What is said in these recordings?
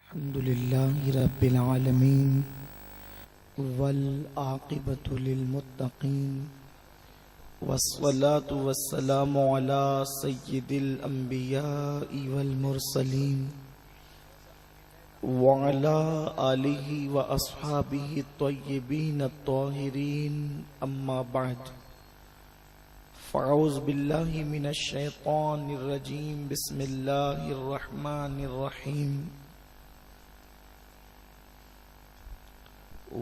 الحمد لله رب العالمين والعاقبة للمتقين والصلاة والسلام على سيد الأنبياء والمرسلين وعلى آله وأصحابه الطيبين الطاهرين أما بعد فأعوذ بالله من الشيطان الرجيم بسم الله الرحمن الرحيم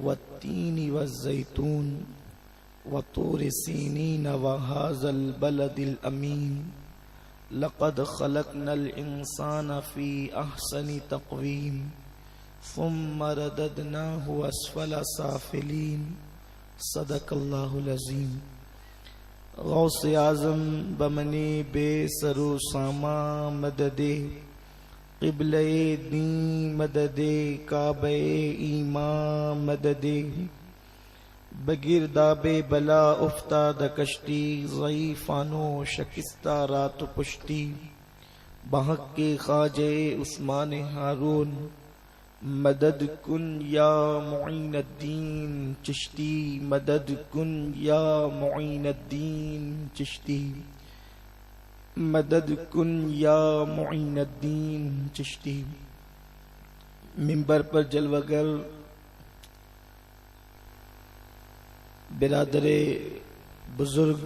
والتين والزيتون وطور سينين وهذا البلد الأمين لقد خلقنا الإنسان في أحسن تقويم ثم رددناه أسفل سافلين صدق الله العظيم. غوث اعظم بمنی بے سرو ساما مددے قبلہ دین مددے کعبہ ایمان مددے بگرداب بلا افتاد کشتی ضعیفانو شکستہ رات پشتی بحق کے خواجہ عثمان ہارون مدد کن یا معین الدین چشتی مدد کن یا معین الدین چشتی مدد کن یا معین الدین چشتی. منبر پر جلوگر برادر بزرگ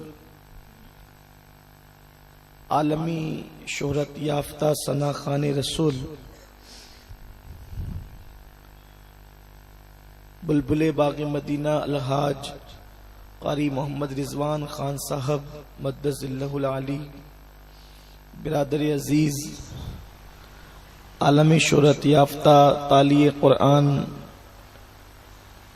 عالمی شہرت یافتہ ثنا خان رسول بلبل باغ مدینہ الحاج قاری محمد رضوان خان صاحب مدث اللہ العالی، برادر عزیز عالمی شہرت یافتہ تالی قرآن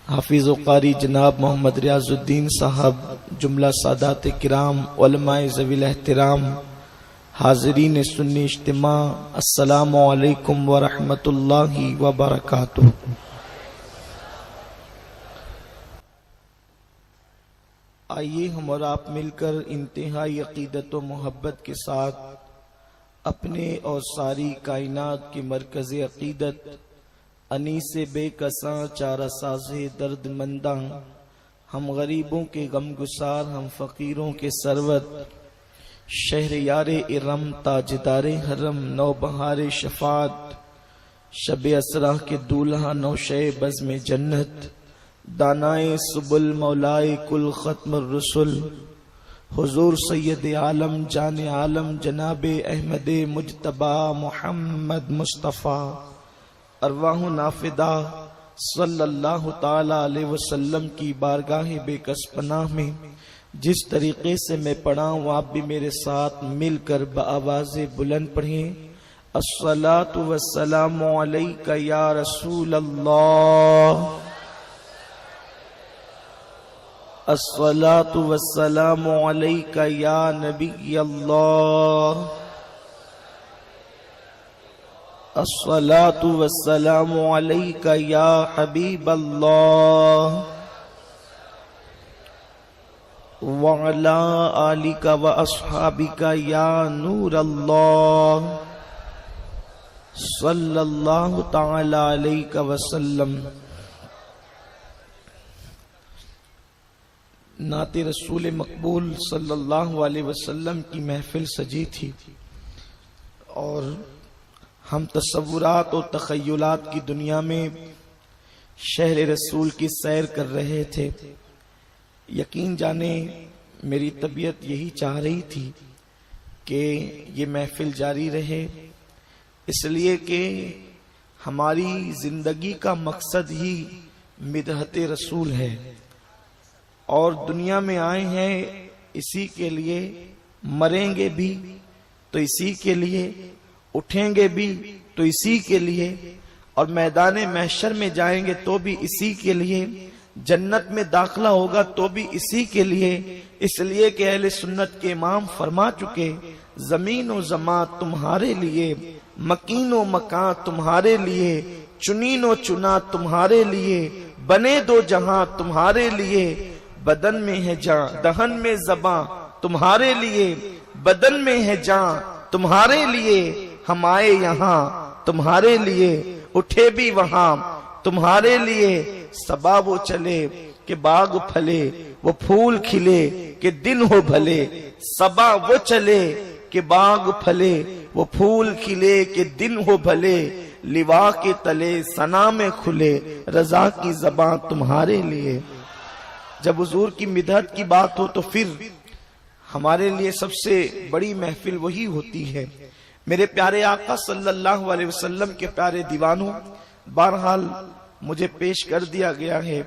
حافظ و قاری جناب محمد ریاض الدین صاحب، جملہ سادات کرام، علماء ذوی الاحترام، حاضرین سنی اجتماع، السلام علیکم ورحمۃ اللہ وبرکاتہ. آئیے ہم اور آپ مل کر انتہائی عقیدت و محبت کے ساتھ اپنے اور ساری کائنات کی مرکز عقیدت انیس بے کساں چارہ ساز درد منداں، ہم غریبوں کے غم گسار، ہم فقیروں کے سرور، شہریار ارم تاجدار حرم، نو بہار شفاعت، شب اسرا کے دولہا نوشے بزم جنت، دانائے سبل مولائے کل ختم الرسل، حضور سید عالم جان عالم جناب احمد مجتبی محمد مصطفیٰ، ارواح نافدہ صلی اللہ تعالی علیہ وسلم کی بارگاہ بے کس پناہ میں جس طریقے سے میں پڑھا ہوں آپ بھی میرے ساتھ مل کر بآواز بلند پڑھیں. الصلاۃ والسلام علیک یا رسول اللہ، الصلاۃ والسلام علیک یا نبی اللہ، الصلاۃ والسلام علیک یا حبیب اللہ، وعلی آلک واصحابک یا نور اللہ، صلی اللہ تعالی علیہ وسلم. نعت رسول مقبول صلی اللہ علیہ وسلم کی محفل سجی تھی اور ہم تصورات اور تخیلات کی دنیا میں شہر رسول کی سیر کر رہے تھے. یقین جانے میری طبیعت یہی چاہ رہی تھی کہ یہ محفل جاری رہے، اس لیے کہ ہماری زندگی کا مقصد ہی مدحت رسول ہے اور دنیا میں آئے ہیں اسی کے لیے، مریں گے بھی تو اسی کے لیے، اٹھیں گے بھی تو اسی کے لیے، اور میدان محشر میں جائیں گے تو بھی اسی کے لیے، جنت میں داخلہ ہوگا تو بھی اسی کے لیے. اس لیے کہ اہل سنت کے امام فرما چکے، زمین و زمان تمہارے لیے، مکین و مکان تمہارے لیے، چنین و چنا تمہارے لیے، بنے دو جہاں تمہارے لیے، بدن میں ہے جاں دہن میں زباں تمہارے لیے، بدن میں ہے جاں تمہارے لیے، ہم آئے یہاں تمہارے لیے، اٹھے بھی وہاں تمہارے لیے، صبا وہ چلے کہ باغ پھلے، وہ پھول کھلے کہ دن ہو بھلے، صبا وہ چلے کہ باغ پھلے، وہ پھول کھلے کہ دن ہو بھلے، لوا کے تلے ثنا میں کھلے، رضا کی زباں تمہارے لیے۔ جب حضور کی مدحت کی بات ہو تو پھر ہمارے لیے سب سے بڑی محفل وہی ہوتی ہے۔ میرے پیارے آقا صلی اللہ علیہ وسلم کے پیارے دیوانوں، بہرحال مجھے پیش کر دیا گیا ہے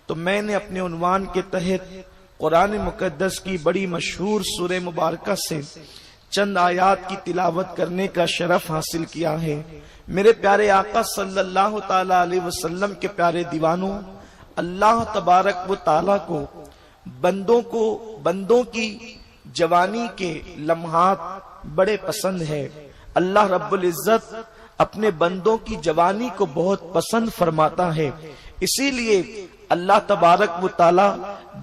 تو میں نے اپنے عنوان کے تحت قرآن مقدس کی بڑی مشہور سورہ مبارکہ سے چند آیات کی تلاوت کرنے کا شرف حاصل کیا ہے۔ میرے پیارے آقا صلی اللہ تعالی علیہ وسلم کے پیارے دیوانوں، اللہ تبارک و تعالی کو بندوں کی جوانی کے لمحات بڑے پسند ہے۔ اللہ رب العزت اپنے بندوں کی جوانی کو بہت پسند فرماتا ہے، اسی لیے اللہ تبارک و تعالی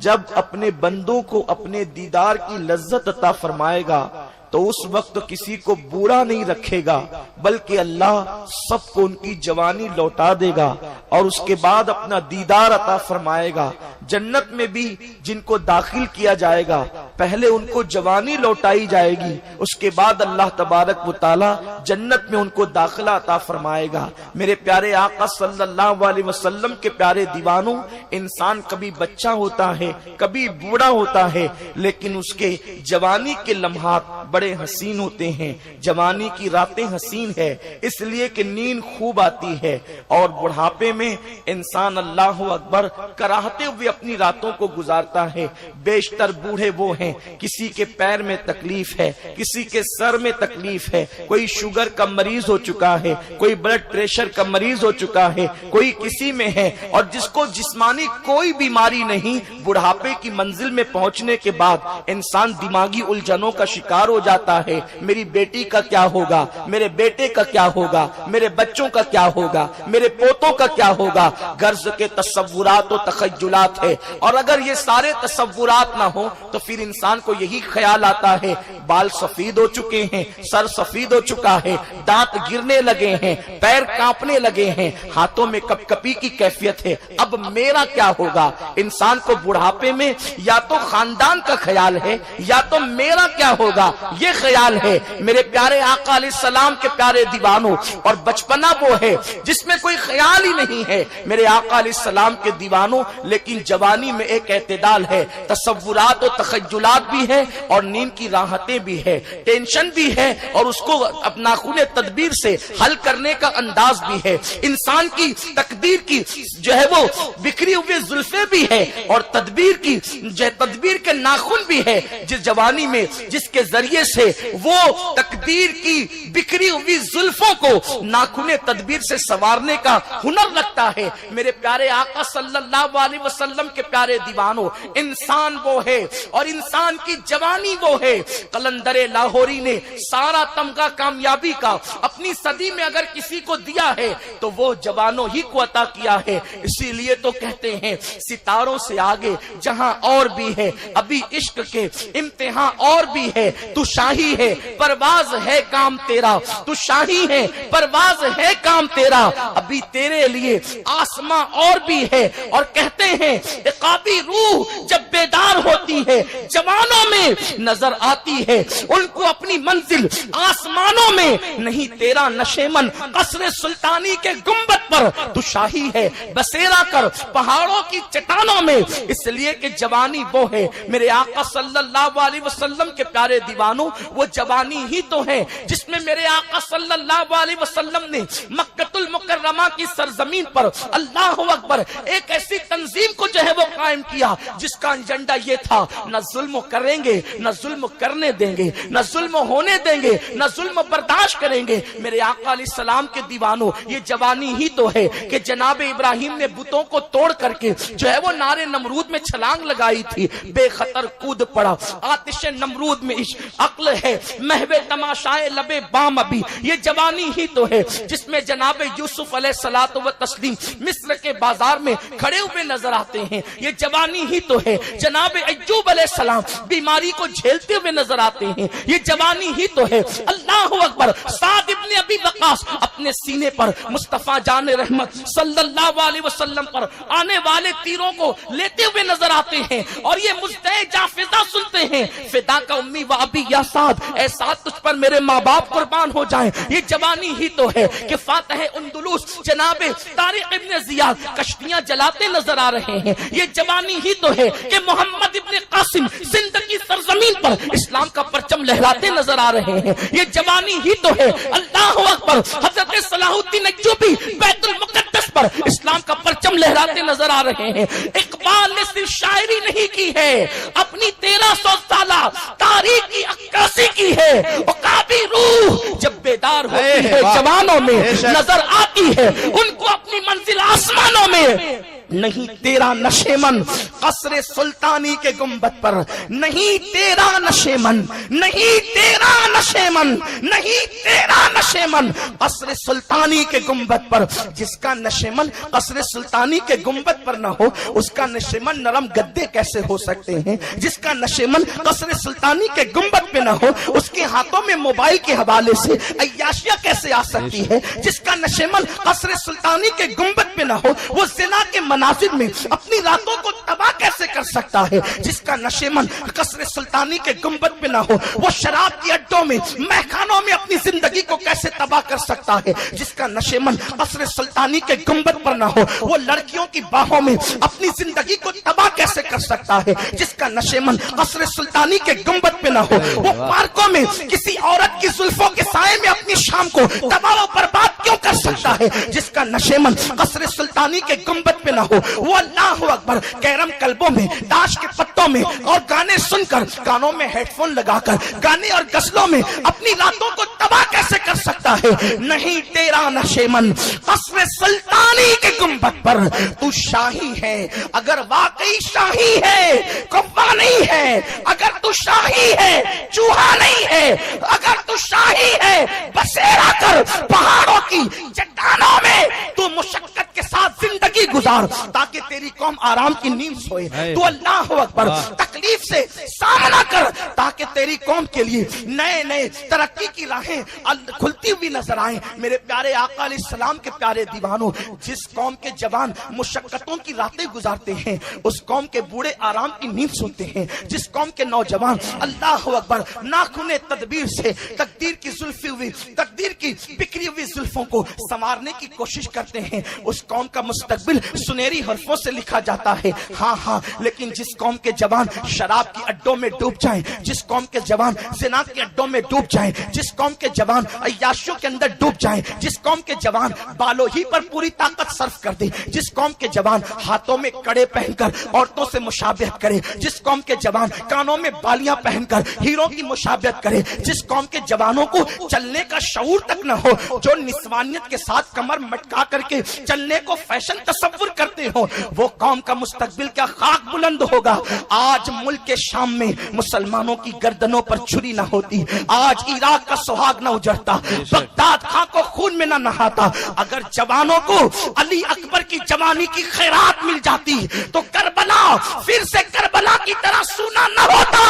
جب اپنے بندوں کو اپنے دیدار کی لذت عطا فرمائے گا تو اس وقت کسی کو بوڑھا نہیں رکھے گا، بلکہ اللہ سب کو ان کی جوانی لوٹا دے گا اور اس کے بعد اپنا دیدار عطا فرمائے گا۔ جنت میں بھی جن کو داخل کیا جائے گا پہلے ان کو جوانی لوٹائی جائے گی، اس کے بعد اللہ تبارک و تعالی جنت میں ان کو داخلہ عطا فرمائے گا۔ میرے پیارے آقا صلی اللہ علیہ وسلم کے پیارے دیوانوں، انسان کبھی بچہ ہوتا ہے، کبھی بوڑھا ہوتا ہے، لیکن اس کے جوانی کے لمحات بڑے حسین ہوتے ہیں۔ جوانی کی راتیں حسین ہے اس لیے کہ نیند خوب آتی ہے، اور بڑھاپے میں انسان اللہ اکبر کراہتے ہوئے اپنی راتوں کو گزارتا ہے۔ بیشتر بوڑھے وہ ہیں کسی کے پیر میں تکلیف ہے، کسی کے سر میں تکلیف ہے، کوئی شوگر کا مریض ہو چکا ہے، کوئی بلڈ پریشر کا مریض ہو چکا ہے، کوئی کسی میں ہے، اور جس کو جسمانی کوئی بیماری نہیں، بڑھاپے کی منزل میں پہنچنے کے بعد انسان دماغی الجھنوں کا شکار ہو جاتا ہے۔ میری بیٹی کا کیا ہوگا، میرے بیٹے کا کیا ہوگا، میرے بچوں کا کیا ہوگا، میرے پوتوں کا کیا ہوگا، غرض کے تصورات و تخیلات ہے۔ اور اگر یہ سارے تصورات نہ ہوں تو پھر انسان کو یہی خیال آتا ہے بال سفید ہو چکے ہیں، سر سفید ہو چکا ہے، دانت گرنے لگے ہیں، پیر کانپنے لگے ہیں، ہاتھوں میں کپ کپی کی کیفیت ہے، اب میرا کیا ہوگا۔ انسان کو بڑھاپے میں یا تو خاندان کا خیال ہے یا تو میرا کیا ہوگا یہ خیال ہے۔ میرے پیارے آقا علیہ السلام کے پیارے دیوانوں، اور بچپنا وہ ہے جس میں کوئی خیال ہی نہیں ہے میرے آقا علیہ السلام کے دیوانوں، لیکن جوانی میں ایک اعتدال ہے، تصورات و تخیلات بھی ہے اور نیند کی راحتیں بھی ہے، ٹینشن بھی ہے اور اس کو اپنا خون تدبیر سے حل کرنے کا انداز بھی ہے۔ انسان کی تقدیر کی جو ہے وہ بکھری ہوئی زلفیں بھی ہے اور تدبیر کے ناخن بھی ہے، جس جوانی میں جس کے ذریعے سے وہ تقدیر کی بکھری ہوئی زلفوں کو ناخن تدبیر سے سنوارنے کا ہنر رکھتا ہے۔ میرے پیارے آقا صلی اللہ علیہ وسلم کے پیارے دیوانوں، انسان وہ ہے اور انسان کی جوانی وہ ہے۔ قلندر لاہوری نے سارا تمغہ کامیابی کا اپنی صدی میں اگر کسی کو دیا ہے تو وہ جوانوں ہی کو عطا کیا ہے۔ اسی لیے تو کہتے ہیں ستاروں سے آگے جہاں اور بھی ہے، ابھی عشق کے امتحان اور بھی ہے، تو شاہی ہے پرواز ہے کام تیرا، تو شاہی ہے پرواز ہے کام تیرا، ابھی تیرے لیے آسماں اور بھی ہے۔ اور کہتے ہیں عقابی روح جب بیدار ہوتی ہے جوانوں میں نظر آتی ہے، ان کو اپنی منزل آسمانوں میں نہیں، تیرا نشیمن قصر سلطانی کے گنبد پر تو شاہی ہے بسیرا کر پہاڑوں کی چٹانوں میں۔ اس لیے کہ جوانی وہ ہے میرے آقا صلی اللہ علیہ وسلم کے پیارے دیوانوں، وہ جوانی ہی تو ہے جس میں میرے آقا صلی اللہ علیہ وسلم نے مکہ المکرمہ کی سرزمین پر اللہ اکبر ایک ایسی تنظیم کو جو ہے وہ قائم کیا جس کا ایجنڈا یہ تھا، نہ ظلم کریں گے، نہ ظلم کرنے دیں گے، نہ ظلم ہونے دیں گے، نہ ظلم برداشت کریں گے۔ میرے آقا علیہ السلام کے دیوانوں، یہ جوانی ہی تو ہے کہ جناب ابراہیم نے بتوں کو توڑ کر کے جو ہے وہ نارے نمرود میں چھلانگ لگائی تھی، بے خطر کود پڑا آتش نمرود میں، عقل ہے محو تماشائے لبے بام ابھی۔ یہ جوانی ہی تو ہے جس میں جناب یوسف علیہ الصلوۃ والتسلیم مصر کے بازار میں کھڑے ہوئے نظر آتے ہیں۔ یہ جوانی ہی تو ہے جناب ایوب علیہ السلام بیماری کو جھیلتے ہوئے نظر آتے ہیں۔ یہ جوانی ہی تو ہے اللہ اللہ اکبر، سعد ابن ابی وقاص اپنے سینے پر مصطفیٰ جان رحمت صلی اللہ علیہ وسلم پر آنے والے تیروں کو لیتے ہوئے نظر آتے ہیں اور یہ مجدے جافزہ سنتے ہیں، فدا کا امی و ابی یا سعد، اے سعد تجھ پر میرے ماں باپ قربان ہو جائیں۔ یہ جوانی ہی تو ہے کہ فاتح اندلس جناب طارق ابن زیاد کشتیاں جلاتے نظر آ رہے ہیں، یہ جوانی ہی تو ہے کہ محمد ابن قاسم سندھ کی سرزمین پر اسلام کا پرچم لہراتے نظر آ رہے ہیں، یہ جوانی ہی تو ہے اللہ اکبر حضرت صلاح الدین ایوبی بیت المقدس پر اسلام کا پرچم لہراتے نظر آ رہے ہیں۔ اقبال نے صرف شاعری نہیں کی ہے، اپنی 1300 سالہ تاریخ کی عکاسی کی ہے۔ عقابی روح جب بیدار ہوتی ہے جوانوں میں نظر آتی ہے، ان کو اپنی منزل آسمانوں میں نہیں تیرا نشیمن قصر سلطانی کے گنبد پر، نہیں تیرا نشیمن، نہیں تیرا نشیمن، نہیں تیرا نشیمن قصر سلطانی کے گنبد پر۔ جس کا نشیمن قصر سلطانی کے گنبد پر نہ ہو اس کا نشیمن نرم گدے کیسے ہو سکتے ہیں؟ جس کا نشیمن قصر سلطانی کے گنبد پہ نہ ہو اس کے ہاتھوں میں موبائل کے حوالے سے عیاشیاں کیسے آ سکتی ہے؟ جس کا نشیمن قصر سلطانی کے گنبد پہ نہ ہو وہ زنا کے مناظر میں اپنی راتوں کو تباہ کیسے کر سکتا ہے؟ جس کا نشیمن قصر سلطانی کے گنبد پہ نہ ہو وہ شراب کی اڈوں میں مہخانوں میں اپنی زندگی کو کیسے تباہ کر سکتا ہے؟ جس کا نشیمن قصر سلطانی کے گنبد پر نہ ہو وہ لڑکیوں کی باہوں میں اپنی زندگی کو تباہ کیسے کر سکتا ہے؟ جس کا نشیمن قصر سلطانی کے گنبد پہ نہ ہو وہ پارکوں میں کسی عورت کی زلفوں کے سائے میں اپنی شام کو تباہ و برباد کیوں کر سکتا ہے؟ جس کا نشیمن قصر سلطانی کے گنبد پہ نہ ہو وہ اللہ اکبر کیرم کلبوں میں تاش کے پتوں میں اور گانے سن کر کانوں میں ہیڈ فون لگا کر گانے اور غزلوں میں اپنی راتوں کو تباہ کیسے کر سکتا ہے؟ نہیں تیرا نشیمن قصر سلطانی کے گنبد پر تو شاہی ہے، اگر واقعی شاہی ہے کوا نہیں ہے، اگر تو شاہی ہے چوہا نہیں ہے، اگر تو شاہی ہے بسیرا کر پہاڑوں کی چٹانوں میں تو مشقت کے ساتھ زندگی گزار تاکہ تیری قوم آرام کی نیند سوئے۔ تو اللہ اکبر تکلیف سے سامنا کر تاکہ تیری قوم کے لیے نئے نئے ترقی کی راہیں کھلتی ہوئی نظر آئیں۔ میرے پیارے آقا علیہ السلام کے پیارے دیوانوں، جس قوم کے جوان مشقتوں کی راتیں گزارتے ہیں اس قوم کے بوڑھے آرام کی نیند سوتے ہیں۔ جس قوم کے نوجوان اللہ اکبر ناخن تدبیر سے تقدیر کی زلفی ہوئی تقدیر کی بکھری ہوئی زلفوں کو سنوارنے کی کوشش کرتے ہیں اس قوم کا مستقبل سنہری حرفوں سے لکھا جاتا ہے۔ ہاں ہاں، لیکن جس قوم کے جوان شراب کی اڈوں میں ڈوب جائیں، جس قوم کے جوان زنا کے اڈوں میں ڈوب جائیں، جس قوم کے جوان عیاشیوں کے اندر ڈوب جائیں، جس قوم کے جوان بالوں ہی پر پوری طاقت صرف کر دے، جس قوم کے جوان ہاتھوں میں کڑے پہن کر عورتوں سے مشابہت کرے، جس قوم کے جوان کانوں میں بالیاں پہن کر ہیروں کی مشابہت کرے، جس قوم کے جوانوں کو چلنے کا شعور تک نہ ہو، جو نسوانیت کے ساتھ کمر مٹکا کر کے چلنے کو فیشن تصور کرتے ہو، وہ قوم کا مستقبل کیا خاک بلند ہوگا۔ آج ملک کے شام میں مسلمانوں کی گردنوں پر چھری نہ ہوتی، آج عراق کا سہاگ نہ اجڑتا، بغداد خاں کو خون میں نہ نہاتا، اگر جوانوں کو علی اکبر کی جوانی کی خیرات مل جاتی تو کربلا پھر سے کربلا کی طرح سونا نہ ہوتا،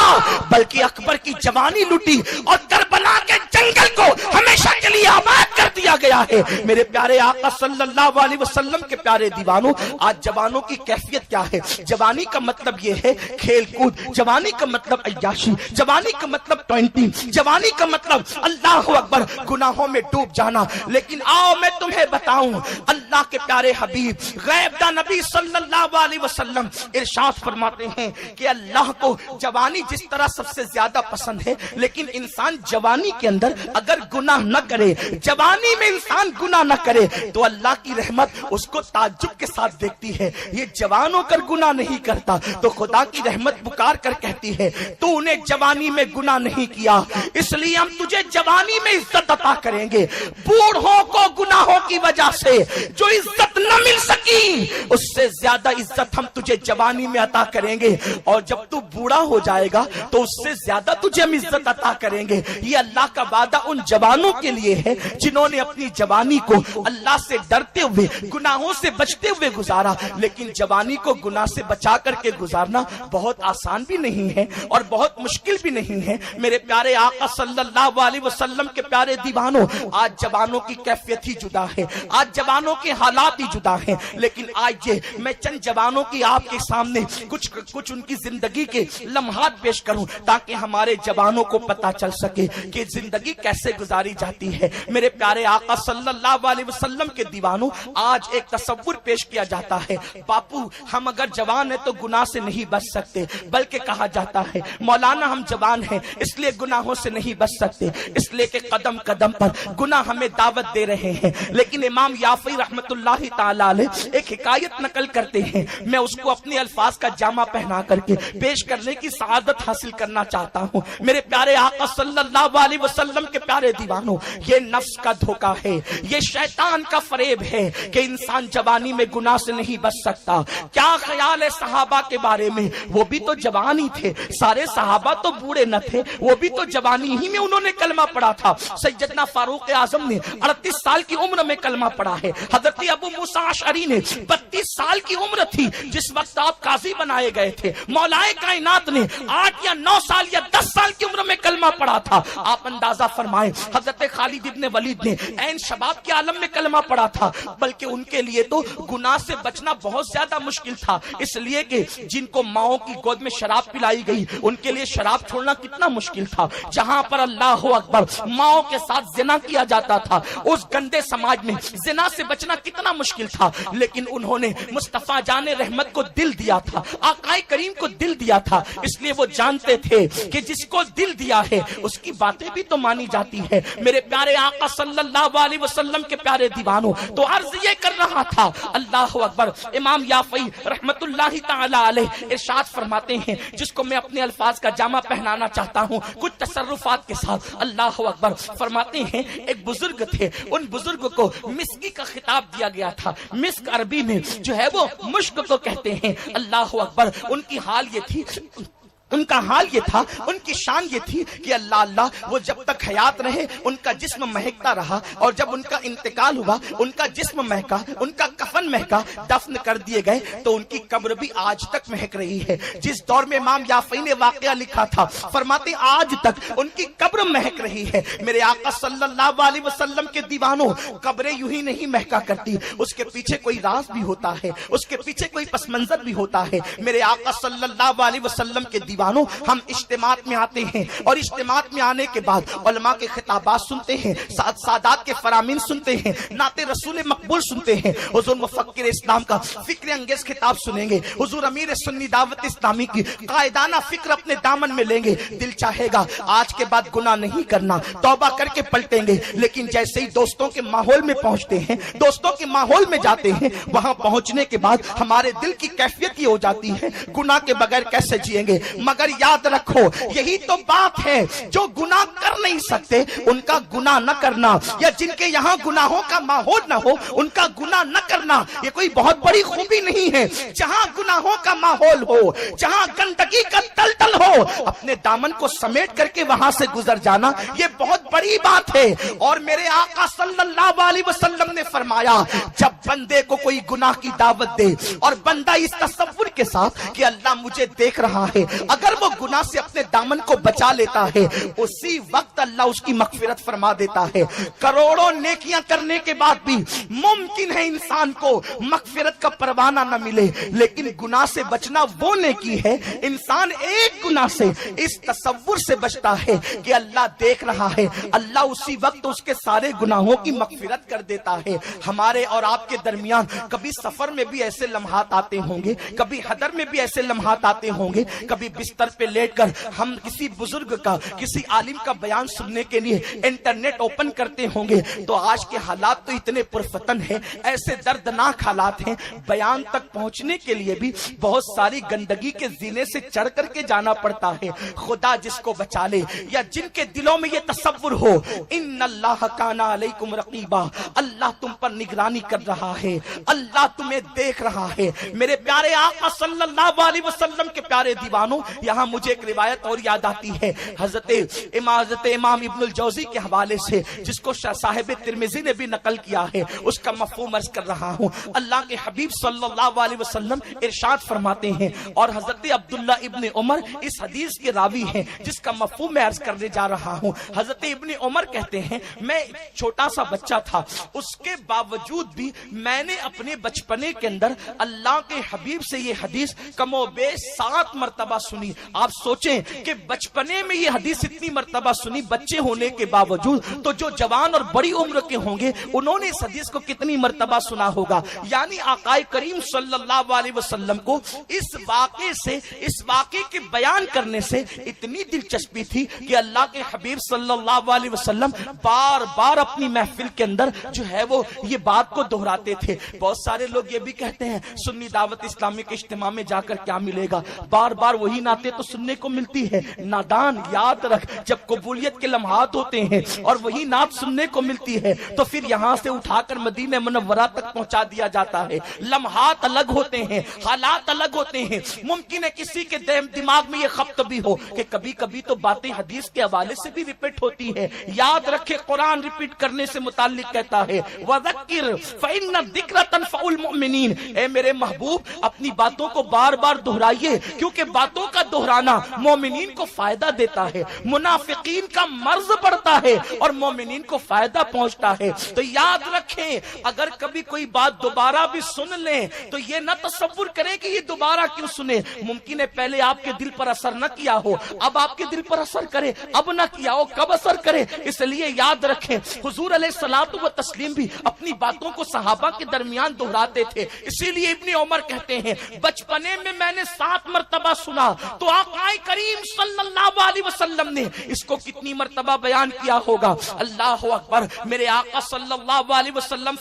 بلکہ اکبر کی جوانی لٹی اور کربلا کے جنگل کو ہمیشہ کے لیے آباد کر دیا گیا ہے۔ میرے پیارے آقا صلی اللہ علیہ وسلم کے پیارے دیوانوں، آج جوانوں کی کیفیت کیا ہے؟ جوانی کا مطلب یہ ہے کھیل کود، جوانی کا مطلب عیاشی، جوانی کا مطلب ٹوئنٹی، جوانی کا مطلب اللہ اکبر گناہوں میں ڈوب جانا۔ لیکن آؤ میں تمہیں بتاؤں، اللہ کے پیارے حبیب غیب دا نبی صلی اللہ علیہ وسلم ارشاد فرماتے ہیں کہ اللہ کو جوانی جس طرح سب سے زیادہ پسند ہے، لیکن انسان جوانی کے اندر اگر گناہ نہ کرے، جوانی میں انسان گناہ نہ کرے تو اللہ کی رحمت اس کو تعجب کے ساتھ دیکھتی ہے۔ یہ جوان ہو کر گناہ نہیں کرتا تو خدا کی رحمت پکار کر کہتی ہے تو انہیں جوانی میں گناہ نہیں کیا اس لیے ہم تجھے جوانی میں عزت عطا کریں گے۔ بوڑھوں کو گناہوں کی وجہ سے جو عزت نہ مل سکی اس سے زیادہ عزت ہم تجھے جوانی میں عطا کریں گے، اور جب تو بوڑھا ہو جائے گا تو اس سے زیادہ تجھے ہم عزت عطا کریں گے۔ یہ اللہ کا وعدہ ان جوانوں کے لیے ہے جنہوں نے اپنی جوانی کو اللہ سے ڈرتے ہوئے گناہوں سے بچتے ہوئے گزارا، لیکن جوانی کو گناہ سے بچا کر کے گزارنا بہت آسان بھی نہیں ہے اور بہت مشکل بھی نہیں ہے۔ میرے پیارے آقا صلی اللہ علیہ وسلم کے پیارے دیوانوں، آج جوانوں کی کیفیت ہی جدا ہے، آج جوانوں کے حالات ہی جدا ہیں، لیکن آج یہ میں چند جوانوں کی آپ کے سامنے کچھ ان کی زندگی کے لمحات پیش کروں تاکہ ہمارے جوانوں کو پتا چل سکے کہ زندگی کیسے گزاری جاتی ہے۔ میرے پیارے آقا صلی اللہ علیہ وسلم کے دیوانوں، آج ایک تصور پیش کیا جاتا ہے، باپو ہم اگر جوان ہیں تو گناہ سے نہیں بچ سکتے، بلکہ کہا جاتا ہے مولانا ہم جوان ہیں اس لیے گناہوں سے نہیں بچ سکتے، اس لیے کہ قدم قدم پر گناہ ہمیں دعوت دے رہے ہیں۔ لیکن امام یافعی رحمت اللہ تعالی علیہ ایک حکایت نقل کرتے ہیں، میں اس کو اپنے الفاظ کا جامع پہنا کر کے پیش کرنے کی سعادت حاصل کرنا چاہتا ہوں۔ میرے پیارے آقا صلی اللہ علیہ وسلم کے پیارے دیوانوں، یہ نفس کا دھوکہ ہے، یہ شیطان کا فریب ہے کہ انسان جوانی میں گناہ سے نہیں بچ سکتا۔ کیا خیال ہے صحابہ کے بارے میں؟ وہ بھی تو جوان ہی تھے، سارے صحابہ تو بوڑھے نہ تھے، وہ بھی تو جوانی ہی میں انہوں نے کلمہ پڑھا تھا۔ سیدنا فاروق اعظم نے 38 سال کی عمر میں کلمہ پڑھا ہے، حضرت ابو موسیٰ اشعری نے 32 سال کی عمر تھی جس وقت آپ قاضی بنائے گئے تھے، مولا کائنات نے 8 یا 9 سال یا 10 سال کی عمر میں کلمہ پڑھا تھا۔ آپ اندازہ فرمائیں حضرت خالد ابن ولید نے عین شباب کے عالم میں کلمہ پڑھا تھا، بلکہ ان کے لیے تو گناہ سے بچنا بہت زیادہ مشکل تھا، اس لیے کہ جن کو ماؤں کی گود میں شراب پلائی گئی ان کے لیے شراب چھوڑنا کتنا مشکل تھا۔ جہاں پر اللہ اکبر ماؤں کے ساتھ زنا کیا جاتا تھا، اس گندے سماج میں زنا سے بچنا کتنا مشکل تھا، لیکن انہوں نے مصطفیٰ جان رحمت کو دل دیا تھا، آقا کریم کو دل دیا تھا، اس لیے وہ جانتے تھے کہ جس کو دل دیا ہے اس کی باتیں بھی تو مانی جاتی ہے۔ میرے پیارے آقا صلی اللہ علیہ وسلم کے پیارے دیوانوں، تو عرض یہ کر رہا تھا، اللہ اکبر، امام یافعی رحمت اللہ تعالی علیہ ارشاد فرماتے ہیں، جس کو میں اپنے الفاظ کا جامع پہنانا چاہتا ہوں کچھ تصرفات کے ساتھ۔ اللہ اکبر فرماتے ہیں ایک بزرگ تھے، ان بزرگ کو مسکی کا خطاب دیا گیا تھا، مسک عربی میں جو ہے وہ مشک کو کہتے ہیں۔ اللہ اکبر، ان کی حال یہ تھی، ان کا حال یہ تھا، ان کی شان یہ تھی کہ اللہ وہ جب تک حیات رہے ان کا جسم مہکتا رہا، اور جب ان کا انتقال ہوا ان کا جسم مہکا، ان کا کفن مہکا، دفن کر دیے گئے تو ان کی قبر بھی آج تک مہک رہی ہے۔ جس دور میں امام یافعی نے واقعہ لکھا تھا، فرماتے آج تک ان کی قبر مہک رہی ہے۔ میرے آقا صلی اللہ علیہ وسلم کے دیوانوں، قبریں یوں ہی نہیں مہکا کرتی، اس کے پیچھے کوئی راز بھی ہوتا ہے، اس کے پیچھے کوئی پس منظر بھی ہوتا ہے۔ میرے آقا صلی اللہ علیہ وسلم کے ہم اجتماعات میں آتے ہیں، اور اجتماعات میں آنے کے بعد علماء کے خطابات سنتے ہیں، سادات کے فرامین سنتے ہیں، نعت رسول مقبول سنتے ہیں، حضور مفکر اسلام کا فکر انگیز خطاب سنیں گے، حضور امیر سنی دعوت اسلامی کی قائدانہ فکر اپنے دامن میں لیں گے۔ دل چاہے گا آج کے بعد گناہ نہیں کرنا، توبہ کر کے پلٹیں گے، لیکن جیسے ہی دوستوں کے ماحول میں پہنچتے ہیں، دوستوں کے ماحول میں جاتے ہیں، وہاں پہنچنے کے بعد ہمارے دل کی کیفیت یہ ہو جاتی ہے گناہ کے بغیر کیسے جئیں گے۔ مگر یاد رکھو یہی تو بات ہے، جو گناہ کر نہیں سکتے ان کا گناہ نہ کرنا، یا جن کے یہاں گناہوں کا ماحول نہ ہو ان کا گناہ نہ کرنا، یہ کوئی بہت بڑی خوبی نہیں ہے۔ جہاں گناہوں کا ماحول ہو، جہاں گندگی کا تلتل ہو، اپنے دامن کو سمیٹ کر کے وہاں سے گزر جانا یہ بہت بڑی بات ہے۔ اور میرے آقا صلی اللہ علیہ وسلم نے فرمایا، جب بندے کو کوئی گناہ کی دعوت دے اور بندہ اس تصور کے ساتھ کہ اللہ مجھے دیکھ رہا ہے، اگر وہ گناہ سے اپنے دامن کو بچا لیتا ہے، اسی وقت اللہ اس کی مغفرت فرما دیتا ہے۔ کروڑوں نیکیاں کرنے کے بعد بھی ممکن ہے انسان کو مغفرت کا پروانہ نہ ملے، لیکن گناہ سے بچنا وہ نیکی ہے، انسان ایک گناہ سے اس تصور سے بچتا ہے کہ اللہ دیکھ رہا ہے، اللہ اسی وقت اس کے سارے گناہوں کی مغفرت کر دیتا ہے۔ ہمارے اور آپ کے درمیان کبھی سفر میں بھی ایسے لمحات آتے ہوں گے، کبھی حضر میں بھی ایسے لمحات آتے ہوں گے، کبھی بستر پہ لیٹ کر ہم کسی بزرگ کا، کسی عالم کا بیان سننے کے لیے انٹرنیٹ اوپن کرتے ہوں گے، تو آج کے حالات تو اتنے پرفتن ہیں، ایسے دردناک حالات ہیں، بیان تک پہنچنے کے لیے بھی بہت ساری گندگی کے زینے سے چڑھ کر کے جانا پڑتا ہے۔ خدا جس کو بچا لے، یا جن کے دلوں میں یہ تصور ہو ان اللہ کان علیکم رقیبا، اللہ تم پر نگرانی کر رہا ہے، اللہ تمہیں دیکھ رہا ہے۔ میرے پیارے آقا صلی اللہ علیہ وسلم کے پیارے دیوانوں، یہاں مجھے ایک روایت اور یاد آتی ہے حضرت امام ابن الجوزی کے حوالے سے، جس کو صاحب ترمذی نے بھی نقل کیا ہے، اس کا مفہوم عرض کر رہا ہوں۔ اللہ کے حبیب صلی اللہ علیہ وسلم ارشاد فرماتے ہیں، اور حضرت عبداللہ ابن عمر اس حدیث کے راوی ہیں جس کا مفہوم میں عرض کرنے جا رہا ہوں۔ حضرت ابن عمر کہتے ہیں میں چھوٹا سا بچہ تھا، اس کے باوجود بھی میں نے اپنے بچپنے کے اندر اللہ کے حبیب سے یہ حدیث کم و بیش 7 مرتبہ سنی۔ آپ سوچیں کہ بچپنے میں یہ حدیث اتنی مرتبہ سنی بچے ہونے کے باوجود، تو جو جوان اور بڑی عمر کے ہوں گے انہوں نے اس حدیث کو کتنی مرتبہ سنا ہوگا۔ یعنی آقا کریم صلی اللہ علیہ وسلم کو اس واقعے کے بیان کرنے سے اتنی دلچسپی تھی کہ اللہ کے حبیب صلی اللہ علیہ وسلم بار بار اپنی محفل کے اندر جو ہے وہ یہ بات کو دہراتے تھے۔ بہت سارے لوگ یہ بھی کہتے ہیں سنی دعوت اسلامی کے اجتماع میں جا کر کیا ملے گا، بار بار وہی نعتیں تو سننے کو ملتی ہے۔ نادان، یاد رکھ، جب قبولیت کے لمحات ہوتے ہیں اور وہی نعت سننے کو ملتی ہے تو پھر یہاں سے اٹھا کر مدینہ منورہ تک پہنچا دیا جاتا ہے۔ لمحات الگ ہوتے ہیں، حالات الگ ہوتے ہیں۔ ممکن ہے کسی کے دماغ میں یہ خبط بھی ہو کہ کبھی کبھی تو باتیں حدیث کے حوالے سے بھی ریپیٹ ہوتی ہے۔ یاد رکھے قرآن ریپیٹ کرنے سے متعلق کہتا ہے وَذَكِّرْ فَإِنَّ الذِّكْرَ تَنفَعُ الْمُؤْمِنِينَ، اے میرے محبوب اپنی باتوں کو بار بار دہرائیے، کیونکہ باتوں کا دہرانا مومنین کو فائدہ دیتا ہے، منافقین کا مرض بڑھتا ہے اور مومنین کو فائدہ پہنچتا ہے۔ تو یاد رکھیں اگر کبھی کوئی بات دوبارہ بھی سن لیں تو یہ نہ تصور کریں کہ یہ دوبارہ کیوں سنے، ممکن ہے پہلے آپ کے دل پر اثر نہ کیا ہو، اب آپ کے دل پر اثر کرے، اب نہ کیا ہو کب اثر کرے۔ اس لیے یاد رکھیں حضور علیہ الصلوۃ والتسلیم بھی اپنی باتوں کو صحابہ کے درمیان دہراتے تھے۔ اسی لیے ابن عمر کہتے ہیں بچپنے میں نے 7 مرتبہ سنا تو آقا کریم صلی اللہ علیہ وسلم نے اس کو کتنی مرتبہ بیان کیا ہوگا۔ اللہ اکبر۔ میرے آقا صلی اللہ علیہ وسلم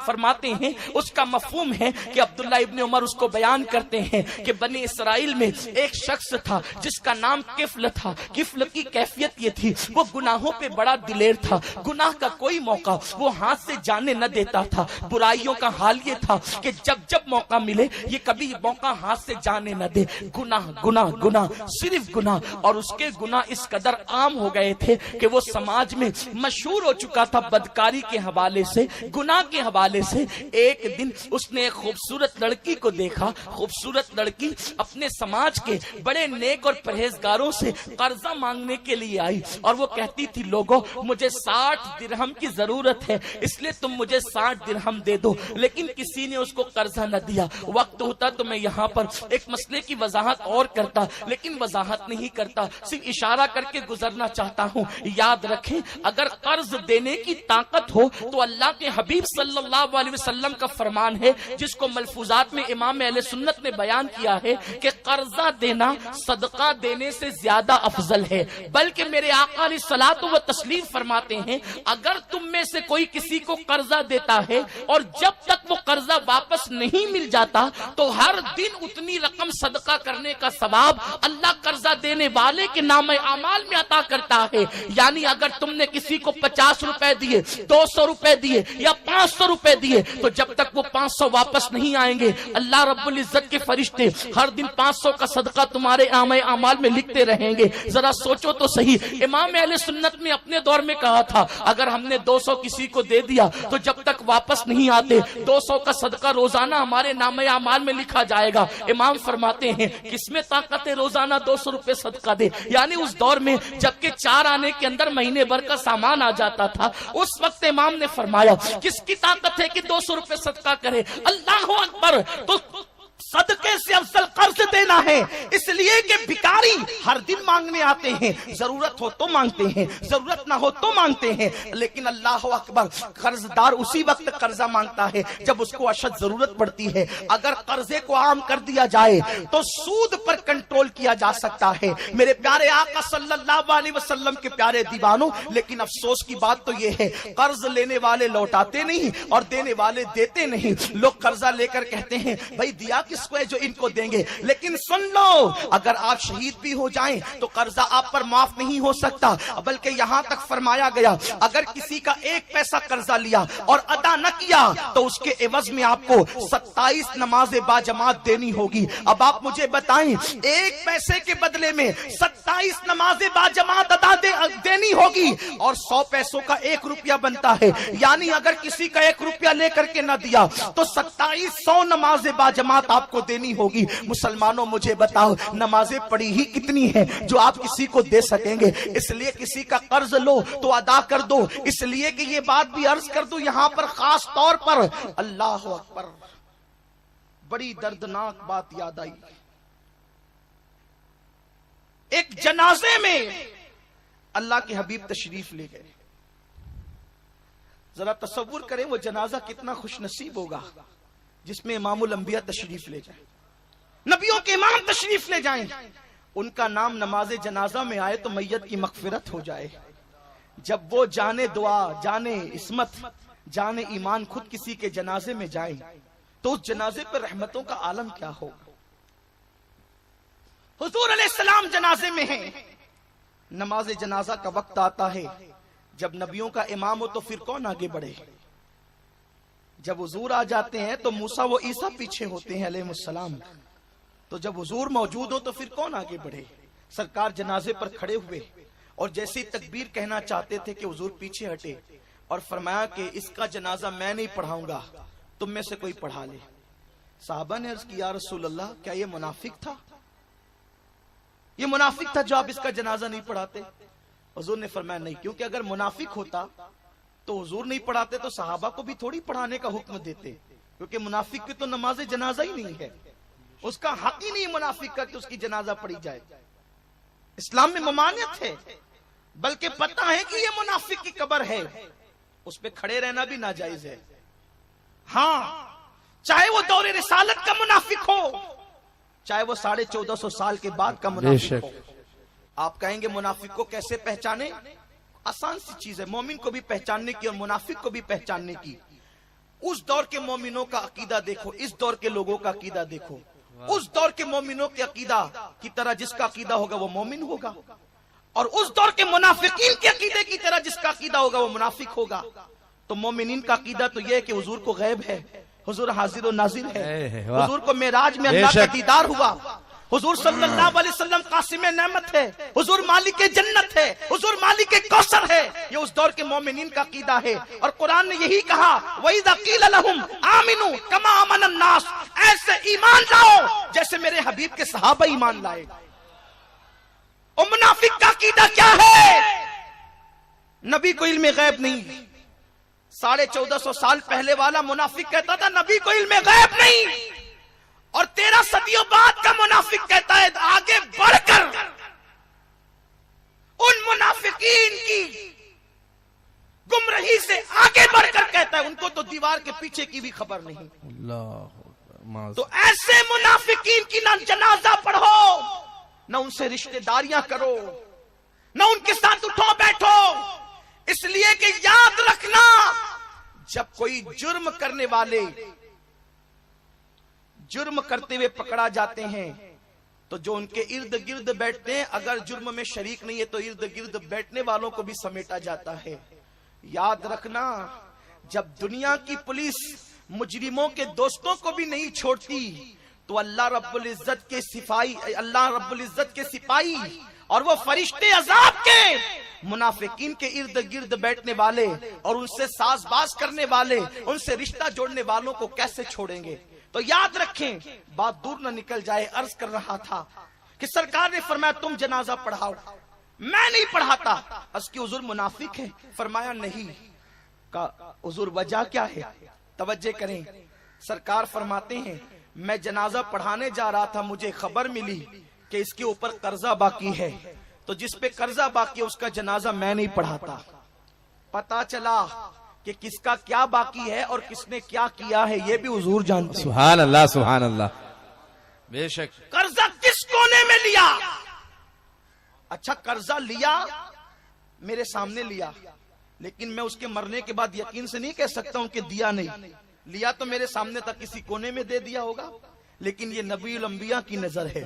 فرماتے ہیں، اس کا مفہوم ہے کہ عبداللہ ابن عمر اس کو بیان کرتے ہیں کہ بنی اسرائیل میں ایک شخص تھا جس کا نام کفل تھا۔ کفل کی کیفیت یہ تھی وہ گناہوں پہ بڑا دلیر تھا، گناہ کا کوئی موقع وہ ہاتھ سے جانے نہ دیتا تھا۔ برائیوں کا حال یہ تھا کہ جب موقع ملے یہ کبھی موقع ہاتھ سے جانے نہ دے، گناہ گناہ گناہ صرف گناہ۔ اور اس کے گناہ اس قدر عام ہو گئے تھے کہ وہ سماج میں مشہور ہو چکا تھا بدکاری کے حوالے سے، گناہ کے حوالے سے۔ ایک دن اس نے ایک خوبصورت لڑکی کو دیکھا، خوبصورت لڑکی اپنے سماج کے بڑے نیک اور پرہیزگاروں سے قرضہ مانگنے کے لیے آئی اور وہ کہتی تھی لوگوں مجھے 60 درہم کی ضرورت ہے، اس لیے تم مجھے 60 درہم دے دو، لیکن کسی نے اس کو قرضہ نہ دیا۔ وقت ہوتا تو میں یہاں پر ایک مسئلے کی وضاحت اور کرتا، لیکن وضاحت نہیں کرتا، صرف اشارہ کر کے گزرنا چاہتا ہوں۔ یاد رکھیں اگر قرض دینے کی طاقت ہو تو اللہ کے حبیب صلی اللہ علیہ وسلم کا فرمان ہے جس کو ملفوظات میں امام اہل سنت نے بیان کیا ہے کہ قرضہ دینا صدقہ دینے سے زیادہ افضل ہے۔ بلکہ میرے آقا علیہ الصلوۃ والتسلیم فرماتے ہیں اگر تم میں سے کوئی کسی کو قرضہ دیتا ہے اور جب تک وہ قرضہ واپس نہیں مل جاتا تو ہر دن اتنی رقم صدقہ کرنے کا ثواب اللہ قرضہ دینے والے کے نام اعمال میں عطا کرتا ہے۔ یعنی اگر تم نے کسی کو 50 روپے دیے، 200 روپے دیے یا 500 روپے دیے تو جب تک وہ 500 واپس نہیں آئیں گے اللہ رب العزت کے فرشتے ہر دن 500 کا صدقہ تمہارے نام اعمال میں لکھتے رہیں گے۔ ذرا سوچو تو صحیح، امام اہل سنت میں اپنے دور میں کہا تھا اگر ہم نے 200 کسی کو دے دیا تو جب تک واپس نہیں آتے 200 کا صدقہ روزانہ ہمارے نام اعمال میں لکھا جائے گا۔ امام فرماتے ہیں کس میں طاقت ہے روزانہ 200 روپے صدقہ دے؟ یعنی اس دور میں جبکہ 4 آنے کے اندر مہینے بھر کا سامان آ جاتا تھا، اس وقت امام نے فرمایا کس کی طاقت ہے کہ 200 روپے صدقہ کرے؟ اللہ اکبر۔ تو صدقے سے افضل قرض دینا ہے، اس لیے کہ بھکاری ہر دن مانگنے آتے ہیں، ضرورت ہو تو مانگتے ہیں، ضرورت نہ ہو تو مانگتے ہیں، لیکن اللہ اکبر قرض دار اسی وقت قرضہ مانگتا ہے جب اس کو اشد ضرورت پڑتی ہے۔ اگر قرضے کو عام کر دیا جائے تو سود پر کنٹرول کیا جا سکتا ہے۔ میرے پیارے آقا صلی اللہ علیہ وسلم کے پیارے دیوانوں، لیکن افسوس کی بات تو یہ ہے قرض لینے والے لوٹاتے نہیں اور دینے والے دیتے نہیں۔ لوگ قرضہ لے کر کہتے ہیں بھائی دیا کس کو ہے جو ان کو دیں گے؟ لیکن سن لو، اگر آپ شہید بھی ہو جائیں تو قرضہ آپ پر معاف نہیں ہو سکتا، بلکہ یہاں تک فرمایا گیا اگر کسی کا 1 پیسہ قرضہ لیا اور ادا نہ کیا تو اس کے عوض میں آپ کو 27 نمازیں باجماعت دینی ہوگی۔ اب آپ مجھے بتائیں 1 پیسے کے بدلے میں 27 نمازیں باجماعت ادا دینی ہوگی اور 100 پیسوں کا 1 روپیہ بنتا ہے، یعنی اگر کسی کا 1 روپیہ لے کر کے نہ دیا تو 2700 نمازیں باجماعت آپ کو دینی ہوگی۔ مسلمانوں مجھے بتاؤ نمازیں پڑھی ہی کتنی ہیں جو آپ کسی کو دے سکیں گے؟ اس لیے کسی کا قرض لو تو ادا کر دو۔ اس لیے کہ یہ بات بھی عرض کر دو یہاں پر خاص طور پر، اللہ اکبر، بڑی دردناک بات یاد آئی۔ ایک جنازے میں اللہ کے حبیب تشریف لے گئے۔ ذرا تصور کریں وہ جنازہ کتنا خوش نصیب ہوگا جس میں امام الانبیاء تشریف لے جائیں، نبیوں کے امام تشریف لے جائیں، ان کا نام نماز جنازہ میں آئے تو میت کی مغفرت ہو جائے۔ جب وہ جانے دعا، جانے عصمت، جانے ایمان خود کسی کے جنازے میں جائیں تو اس جنازے پر رحمتوں کا عالم کیا ہوگا۔ حضور علیہ السلام جنازے میں ہیں، نماز جنازہ کا وقت آتا ہے، جب نبیوں کا امام ہو تو پھر کون آگے بڑھے؟ جب حضور آ جاتے ہیں تو موسیٰ و عیسیٰ پیچھے ہوتے ہیں علیہ السلام، تو جب حضور موجود ہو تو پھر کون آگے بڑھے؟ سرکار جنازے پر کھڑے ہوئے اور جیسی تکبیر کہنا چاہتے تھے کہ حضور پیچھے ہٹے اور فرمایا کہ اس کا جنازہ میں نہیں پڑھاؤں گا، تم میں سے کوئی پڑھا لے۔ صحابہ نے عرض کی یا رسول اللہ کیا یہ منافق تھا؟ یہ منافق تھا جو آپ اس کا جنازہ نہیں پڑھاتے؟ حضور نے فرمایا نہیں، کیونکہ اگر منافق ہوتا تو حضور نہیں پڑھاتے تو صحابہ کو بھی تھوڑی پڑھانے کا حکم دیتے، کیونکہ منافق کی تو نماز جنازہ ہی نہیں ہے، اس کا حق ہی نہیں منافق کا کہ اس کی جنازہ پڑھی جائے۔ اسلام میں ممانعت ہے، بلکہ پتہ ہے کہ یہ منافق کی قبر ہے، اس پہ کھڑے رہنا بھی ناجائز ہے۔ ہاں، چاہے وہ دور رسالت کا منافق ہو، چاہے وہ 1450 سال کے بعد کا منافق ہو۔ آپ کہیں گے منافق کو کیسے پہچانے؟ آسان سی چیز ہے، مومن کو بھی پہچاننے کی اور منافق کو بھی پہچاننے کی۔ اس دور کے مومنوں کا عقیدہ دیکھو، اس دور کے لوگوں کا عقیدہ دیکھو۔ اس دور کے مومنوں کے عقیدہ کی طرح جس کا عقیدہ ہوگا وہ مومن ہوگا، اور اس دور کے منافقین کے عقیدے کی طرح جس کا عقیدہ ہوگا وہ منافق ہوگا۔ تو مومنین کا عقیدہ تو یہ ہے کہ حضور کو غیب ہے، حضور حاضر و ناظر ہے، حضور کو معراج میں اللہ کا دیدار ہوا، حضور صلی اللہ علیہ وسلم قاسم نعمت ہے، حضور مالک جنت ہے، حضور مالک کوثر ہے۔ یہ اس دور کے مومنین کا عقیدہ ہے، اور قرآن نے یہی کہا وَإِذَا قِيلَ لَهُمْ آمِنُوا كَمَا آمَنَ النَّاسُ، ایسے ایمان لاؤ جیسے میرے حبیب کے صحابہ ایمان لائے۔ اور منافق کا عقیدہ کیا ہے؟ نبی کو علم غیب نہیں۔ 1450 سال پہلے والا منافق کہتا تھا نبی کو علم غیب نہیں، اور 13 صدیوں بعد کا منافق کہتا ہے آگے بڑھ کر ان منافقین کی گمراہی سے آگے بڑھ کر کہتا ہے ان کو تو دیوار کے پیچھے کی بھی خبر نہیں۔ تو ایسے منافقین کی نہ جنازہ پڑھو، نہ ان سے رشتہ داریاں کرو، نہ ان کے ساتھ اٹھو بیٹھو، اس لیے کہ یاد رکھنا جب کوئی جرم کرنے والے جرم کرتے ہوئے پکڑا جاتے ہیں تو جو ان کے ارد گرد بیٹھتے ہیں اگر جرم میں شریک نہیں ہے تو ارد گرد بیٹھنے والوں کو بھی سمیٹا جاتا ہے۔ یاد رکھنا جب دنیا کی پولیس مجرموں کے دوستوں کو بھی نہیں چھوڑتی تو اللہ رب العزت کے سپاہی اور وہ فرشتے عذاب کے منافقین کے ارد گرد بیٹھنے والے اور ان سے ساز باز کرنے والے، ان سے رشتہ جوڑنے والوں کو کیسے چھوڑیں گے؟ تو یاد رکھیں، بات دور نہ نکل جائے۔ عرض کر رہا تھا کہ سرکار نے فرمایا تم جنازہ پڑھاؤ، میں نہیں پڑھاتا۔ عرض کی حضور منافق ہے؟ فرمایا نہیں۔ کہا حضور وجہ کیا ہے؟ توجہ کریں، سرکار فرماتے ہیں میں جنازہ پڑھانے جا رہا تھا، مجھے خبر ملی کہ اس کے اوپر قرضہ باقی ہے، تو جس پہ قرضہ باقی ہے اس کا جنازہ میں نہیں پڑھاتا۔ پتا چلا کہ کس کا کیا باقی ہے اور کس نے کیا کیا ہے یہ بھی حضور جانتے ہیں۔ سبحان اللہ سبحان اللہ، بے شک۔ قرضہ کس کونے میں لیا؟ اچھا قرضہ لیا میرے سامنے لیا، لیکن میں اس کے مرنے کے بعد یقین سے نہیں کہہ سکتا ہوں کہ دیا نہیں، لیا تو میرے سامنے تھا، کسی کونے میں دے دیا ہوگا۔ لیکن یہ نبی الانبیاء کی نظر ہے،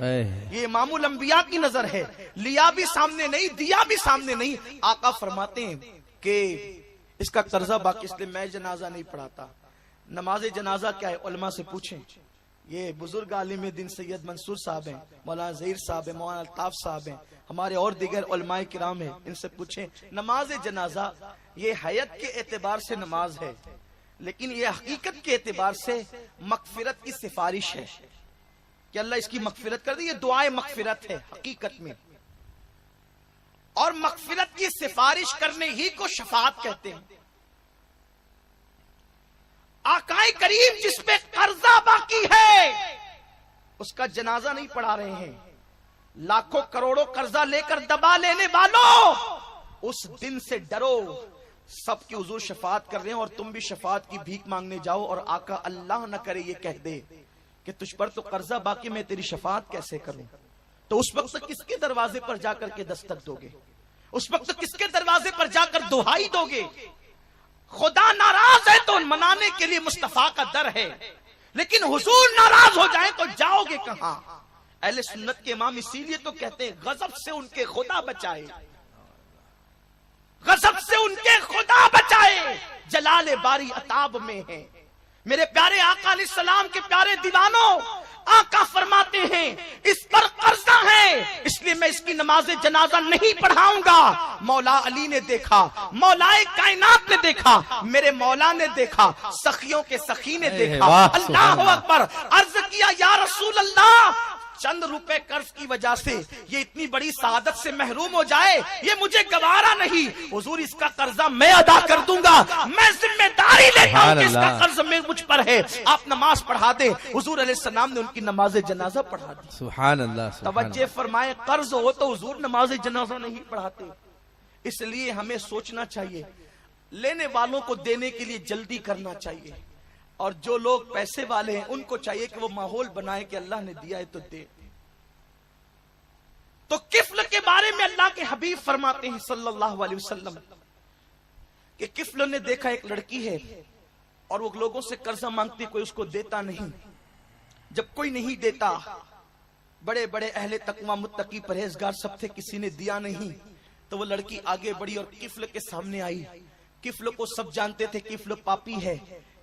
یہ امام الانبیاء کی نظر ہے. لیا بھی سامنے نہیں، دیا بھی سامنے نہیں. آقا فرماتے ہیں کہ اس کا قرضہ باقی، اس لیے میں جنازہ نہیں پڑھاتا. نماز جنازہ کیا ہے علماء سے پوچھیں. یہ بزرگ عالم دین سید منصور صاحب ہیں، مولانا ظہیر صاحب ہیں، مولانا الطاف صاحب ہیں، ہمارے اور دیگر علماء کرام ہیں، ان سے پوچھیں. نماز جنازہ یہ حیت کے اعتبار سے نماز ہے، لیکن یہ حقیقت کے اعتبار سے مغفرت کی سفارش ہے کہ اللہ اس کی مغفرت کر دے. یہ دعائے مغفرت ہے حقیقت میں، اور مغفرت کی سفارش کرنے ہی کو شفاعت کہتے ہیں. آقائے کریم جس پہ قرضہ باقی ہے اس کا جنازہ نہیں پڑھا رہے ہیں. لاکھوں کروڑوں قرضہ لے کر دبا لینے والوں، اس دن سے ڈرو. سب کی حضور شفاعت کر رہے ہیں اور تم بھی شفاعت کی بھیک مانگنے جاؤ، اور آقا اللہ نہ کرے یہ کہہ دے کہ تجھ پر تو قرضہ باقی، میں تیری شفاعت کیسے کروں. تو اس وقت کس کے دروازے پر جا کر کے دستک دو گے؟ اس وقت کس کے دروازے پر جا کر دہائی دو گے؟ خدا ناراض ہے تو منانے کے لیے مصطفیٰ کا در ہے، لیکن حضور ناراض ہو جائیں تو جاؤ گے کہاں؟ اہل سنت کے امام اسی لیے تو کہتے ہیں غضب سے ان کے خدا بچائے، غضب سے ان کے خدا بچائے، جلال باری عتاب میں ہے. میرے پیارے آقا علیہ السلام کے پیارے دیوانوں، آقا فرماتے ہیں اس پر قرضہ ہے، اس لیے میں اس کی نماز جنازہ نہیں پڑھاؤں گا. مولا علی نے دیکھا، مولا کائنات نے دیکھا، میرے مولا نے دیکھا، سخیوں کے سخی نے دیکھا. اللہ اکبر. عرض کیا یا رسول اللہ، چند روپے قرض کی وجہ سے یہ اتنی بڑی سعادت سے محروم ہو جائے، یہ مجھے گوارا نہیں. حضور اس کا قرضہ میں ادا کر دوں گا، میں ذمہ داری لیتا ہوں کہ اس کا قرض مجھ پر ہے. آپ نماز پڑھا دیں. حضور علیہ السلام نے ان کی نماز جنازہ پڑھا دی. سبحان اللہ. توجہ فرمائے، قرض ہو تو حضور نماز جنازہ نہیں پڑھاتے. اس لیے ہمیں سوچنا چاہیے، لینے والوں کو دینے کے لیے جلدی کرنا چاہیے، اور جو لوگ پیسے والے ہیں ان کو چاہیے کہ وہ ماحول بنائے کہ اللہ نے دیا ہے تو دے. تو کفل کے بارے میں اللہ کے حبیب فرماتے ہیں صلی اللہ علیہ وسلم کہ کفل نے دیکھا ایک لڑکی ہے اور وہ لوگوں سے قرضہ مانگتی، کوئی اس کو دیتا نہیں. جب کوئی نہیں دیتا، بڑے بڑے اہل تقوی متقی پرہیزگار سب تھے، کسی نے دیا نہیں، تو وہ لڑکی آگے بڑھی اور کفل کے سامنے آئی. کفل کو سب جانتے تھے کفل پاپی ہے،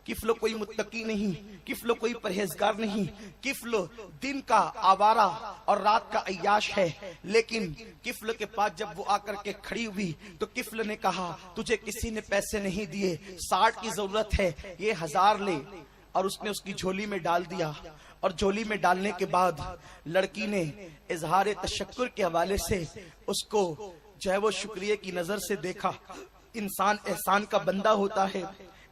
کفل کوئی متقی نہیں، کفل کوئی پرہیزگار نہیں، کفل دن کا آوارہ اور رات کا عیاش ہے. لیکن کفل کے پاس جب وہ آ کر کے کھڑی ہوئی تو کفل نے کہا تجھے کسی نے پیسے نہیں دیے، 60 کی ضرورت ہے، یہ 1000 لے. اور اس نے اس کی جھولی میں ڈال دیا. اور جھولی میں ڈالنے کے بعد لڑکی نے اظہار تشکر کے حوالے سے اس کو جو ہے وہ شکریہ کی نظر سے دیکھا. انسان احسان کا بندہ ہوتا ہے،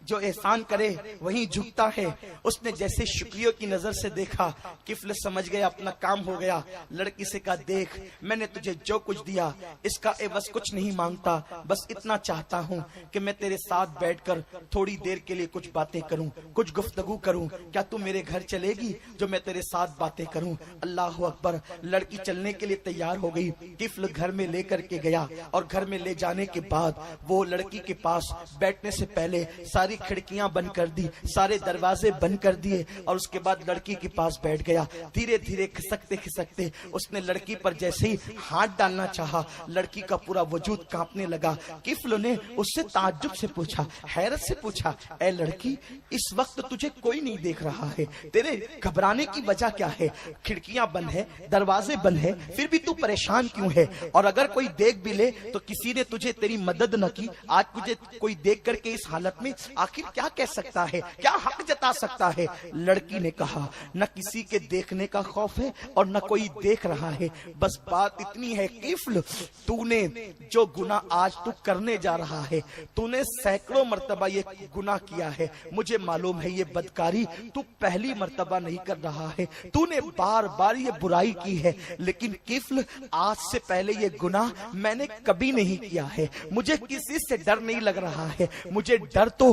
جو احسان کرے وہیں جھکتا ہے. اس نے جیسے شکریہ کی نظر سے دیکھا، کفل سمجھ گیا اپنا کام ہو گیا. لڑکی سے کہا دیکھ میں نے تجھے جو کچھ دیا اس کا عوض کچھ نہیں مانگتا، بس اتنا چاہتا ہوں کہ میں تیرے ساتھ بیٹھ کر تھوڑی دیر کے لیے کچھ باتیں کروں، کچھ گفتگو کروں. کیا تو میرے گھر چلے گی جو میں تیرے ساتھ باتیں کروں؟ اللہ اکبر. لڑکی چلنے کے لیے تیار ہو گئی. کفل گھر میں لے کر کے گیا اور گھر میں لے جانے کے بعد وہ لڑکی کے پاس بیٹھنے سے پہلے ساری کھڑکیاں بند کر دی، سارے دروازے بند کر دیے، اور اس کے بعد لڑکی کے پاس بیٹھ گیا. دھیرے دھیرے کھسکتے کھسکتے اس نے لڑکی پر جیسے ہی ہاتھ ڈالنا چاہا، لڑکی کا پورا وجود کانپنے لگا. کفل نے اس سے تعجب سے پوچھا، حیرت سے پوچھا، اے لڑکی اس وقت تجھے کوئی نہیں دیکھ رہا ہے، تیرے گھبرانے کی وجہ کیا ہے؟ کھڑکیاں بند ہے، دروازے بند ہے، پھر بھی تو پریشان کیوں ہے؟ اور اگر کوئی دیکھ بھی لے تو کسی نے تجھے تیری مدد نہ کی، آج تجھے کوئی دیکھ کر کے اس حالت میں آخر کیا کہہ سکتا ہے، کیا حق جتا سکتا ہے؟ لڑکی نے کہا نہ کسی کے دیکھنے کا خوف ہے اور نہ کوئی دیکھ رہا ہے، بس بات اتنی ہے کفل تو نے جو گناہ آج تو کرنے جا رہا ہے، تو نے سینکڑوں مرتبہ یہ گناہ کیا ہے، مجھے معلوم ہے یہ بدکاری تو پہلی مرتبہ نہیں کر رہا ہے، تو نے بار بار یہ برائی کی ہے، لیکن کفل آج سے پہلے یہ گناہ میں نے کبھی نہیں کیا ہے، مجھے کسی سے ڈر نہیں لگ رہا ہے، مجھے ڈر تو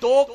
2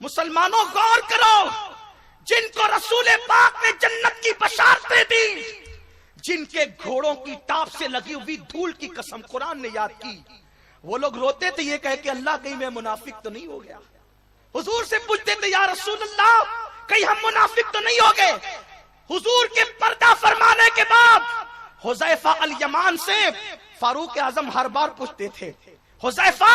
مسلمانوں غور کرو، جن کو رسول پاک نے جنت کی بشارتیں دی، جن کے گھوڑوں کی ٹاپ سے لگی ہوئی دھول کی قسم قرآن نے یاد کی، وہ لوگ روتے تھے یہ کہہ کہ اللہ کہیں میں منافق تو نہیں ہو گیا۔ حضور سے پوچھتے تھے یا رسول اللہ کہیں ہم منافق تو نہیں ہو گئے؟ حضور کے پردہ فرمانے کے بعد حذیفہ الیمان سے فاروق اعظم ہر بار پوچھتے تھے، حذیفہ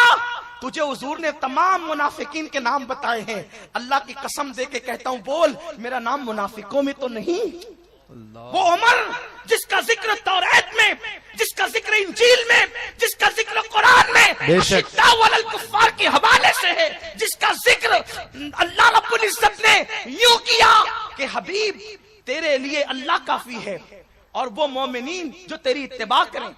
تجھے حضور نے تمام منافقین کے نام بتائے ہیں، اللہ کی قسم دے کے کہتا ہوں بول میرا نام منافقوں میں تو نہیں۔ وہ عمر جس کا ذکر توریت میں، جس کا ذکر انجیل میں، جس کا ذکر قرآن میں اشداء علی الکفار کے حوالے سے ہے، جس کا ذکر اللہ رب العزت نے یوں کیا کہ حبیب تیرے لیے اللہ کافی ہے اور وہ مومنین جو تیری اتباع کریں۔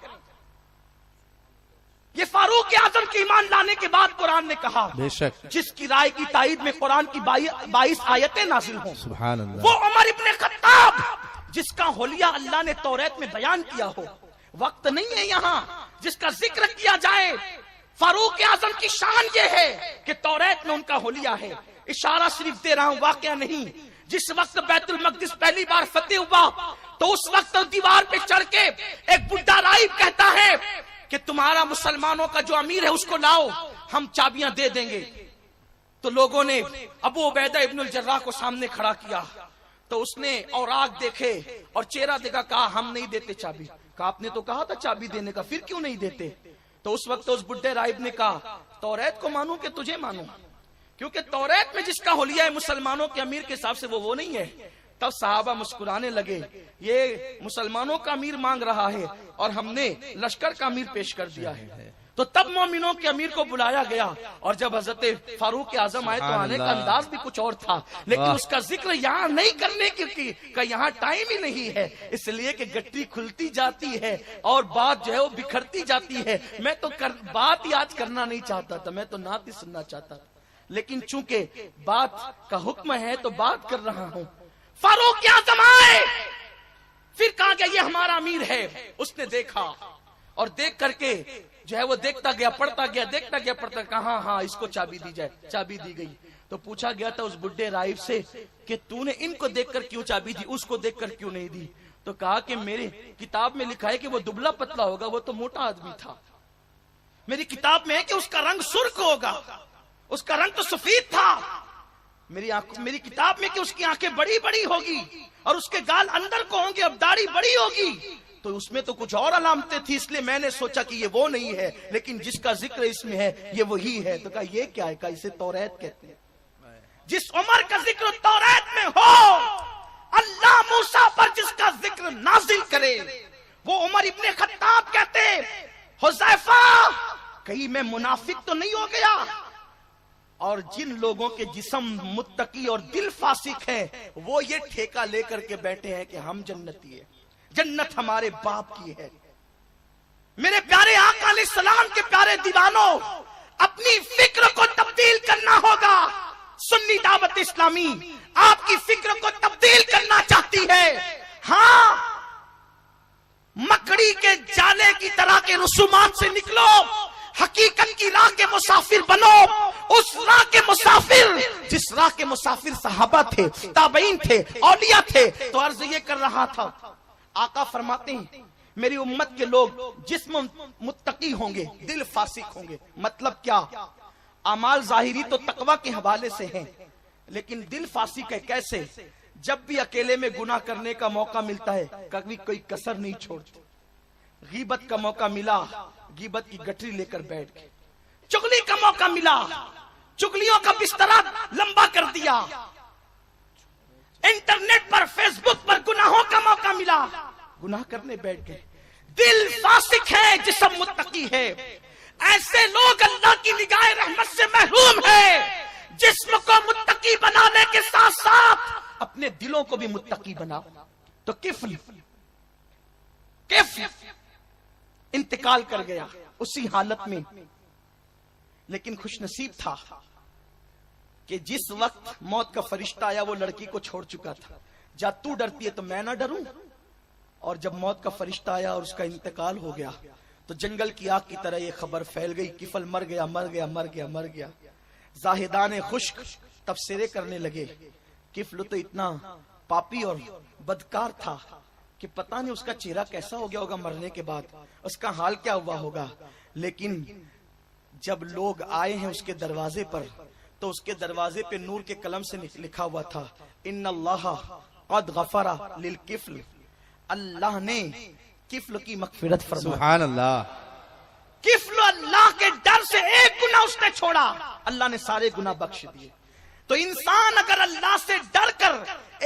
یہ فاروق اعظم کے ایمان لانے کے بعد قرآن نے کہا بے شک جس کی رائے کی تائید میں قرآن کی 22 آیتیں نازل ہوں، سبحان اللہ، وہ عمر ابن خطاب جس کا حلیہ اللہ نے توریت میں بیان کیا ہو۔ وقت نہیں ہے یہاں جس کا ذکر کیا جائے، فاروق اعظم کی شان یہ ہے کہ توریت میں ان کا حلیہ ہے۔ اشارہ صرف دے رہا ہوں، واقعہ نہیں۔ جس وقت بیت المقدس پہلی بار فتح ہوا تو اس وقت دیوار پہ چڑھ کے ایک بڈھا راہب کہتا ہے کہ تمہارا مسلمانوں کا جو امیر ہے اس کو لاؤ، ہم چابیاں دے دیں گے۔ تو لوگوں نے ابو عبیدہ ابن الجراح کو سامنے کھڑا کیا تو اس نے اوراق دیکھے اور چہرہ دیکھا، کہا ہم نہیں دیتے چابی۔ کہا آپ نے تو کہا تھا چابی دینے کا، پھر کیوں نہیں دیتے؟ تو اس وقت اس بڈھے راہب نے کہا توریت کو مانوں کہ تجھے مانوں، کیونکہ توریت میں جس کا حلیہ ہے مسلمانوں کے امیر کے حساب سے وہ نہیں ہے۔ تب صحابہ مسکرانے لگے، یہ مسلمانوں کا امیر مانگ رہا ہے اور ہم نے لشکر کا امیر پیش کر دیا ہے۔ تو تب مومنوں کے امیر کو بلایا گیا اور جب حضرت فاروق اعظم آئے تو آنے کا انداز بھی کچھ اور تھا، لیکن اس کا ذکر یہاں نہیں کرنے کی کہ یہاں ٹائم ہی نہیں ہے، اس لیے کہ گٹی کھلتی جاتی ہے اور بات جو ہے وہ بکھرتی جاتی ہے۔ میں تو بات ہی آج کرنا نہیں چاہتا تھا، میں تو نعت ہی سننا چاہتا تھا، لیکن چونکہ بات کا حکم ہے تو بات کر رہا ہوں۔ فاروق اعظم آئے، پھر کہا کہ یہ ہمارا امیر ہے۔ اس نے دیکھا اور دیکھ کر کے جو ہے وہ دیکھتا گیا، پڑھتا گیا، دیکھتا گیا، پڑھتا گیا، ہاں ہاں اس کو چابی دی جائے۔ چابی دی گئی تو پوچھا گیا تھا اس بڈھے راہب سے کہ تو نے ان کو دیکھ کر کیوں چابی دی، اس کو دیکھ کر کیوں نہیں دی؟ تو کہا کہ میری کتاب میں لکھا ہے کہ وہ دبلا پتلا ہوگا، وہ تو موٹا آدمی تھا۔ میری کتاب میں ہے کہ اس کا رنگ سرخ ہوگا، اس کا رنگ تو سفید تھا۔ میری کتاب میں کہ اس کی آنکھیں بڑی بڑی ہوگی اور اس کے گال اندر کو ہوں گے، اب داڑھی بڑی ہوگی، تو اس میں تو کچھ اور علامتیں تھی، اس لیے میں نے سوچا کہ یہ وہ نہیں ہے، لیکن جس کا ذکر اس میں ہے یہ وہی ہے۔ تو کہا یہ کیا ہے؟ کہا اسے توریت کہتے ہیں۔ جس عمر کا ذکر توریت میں ہو، اللہ موسیٰ پر جس کا ذکر نازل کرے، وہ عمر ابن خطاب کہتے حذیفہ کہیں میں منافق تو نہیں ہو گیا؟ اور جن لوگوں کے جسم متقی اور دل فاسق ہے وہ یہ ٹھیکہ لے کر کے بیٹھے ہیں کہ ہم جنتی ہیں، جنت ہمارے باپ کی ہے۔ میرے پیارے آقا علیہ السلام کے پیارے دیوانوں، اپنی فکر کو تبدیل کرنا ہوگا۔ سنی دعوت اسلامی آپ کی فکر کو تبدیل کرنا چاہتی ہے۔ ہاں، مکڑی کے جالے کی طرح کے رسومات سے نکلو، حقیقت کی راہ کے مسافر بنو، اس راہ کے مسافر جس راہ کے مسافر صحابہ تھے، تابعین تھے، اولیاء تھے۔ تو عرض یہ کر رہا تھا، آقا فرماتے ہیں میری امت کے لوگ جسم متقی ہوں گے، دل فاسق ہوں گے۔ مطلب کیا؟ اعمال ظاہری تو تقوی کے حوالے سے ہیں، لیکن دل فاسق ہے۔ کیسے؟ جب بھی اکیلے میں گناہ کرنے کا موقع ملتا ہے کبھی کوئی کسر نہیں چھوڑتے۔ غیبت کا موقع ملا، غیبت کی گٹری لے کر بیٹھ گئے۔ چغلی کا موقع ملا، چغلیوں کا بستر لمبا کر دیا۔ انٹرنیٹ پر، فیس بک پر گناہوں کا موقع ملا، گناہ کرنے بیٹھ گئے۔ دل فاسق ہے، جسم متقی ہے۔ ایسے لوگ اللہ کی نگاہ رحمت سے محروم ہیں۔ جسم کو متقی بنانے کے ساتھ ساتھ اپنے دلوں کو بھی متقی بناؤ۔ تو کفل انتقال کر گیا اسی حالت میں، لیکن خوش نصیب تھا کہ جس وقت موت کا فرشتہ آیا وہ لڑکی کو چھوڑ چکا تھا۔ جب تو ڈرتی ہے تو میں نہ ڈروں؟ اور جب موت کا فرشتہ آیا اور اس کا انتقال ہو گیا تو جنگل کی آگ کی طرح یہ خبر پھیل گئی، کفل مر گیا، مر گیا، مر گیا، مر گیا۔ زاہدان خشک تبصرے کرنے لگے. کفل تو اتنا پاپی اور بدکار تھا کہ پتہ نہیں اس کا چہرہ کیسا ہو گیا ہوگا مرنے کے بعد, اس کا حال کیا ہوا ہوگا. لیکن جب لوگ آئے ہیں اس کے دروازے پر تو اس کے دروازے پہ نور کے قلم سے لکھا ہوا تھا ان اللہ قد غفر للکفل, اللہ نے کفل کی مغفرت فرمائی. سبحان اللہ. کفل اللہ کے ڈر سے ایک گناہ اس نے چھوڑا, اللہ نے سارے گناہ بخش دیے. تو انسان اگر اللہ سے ڈر کر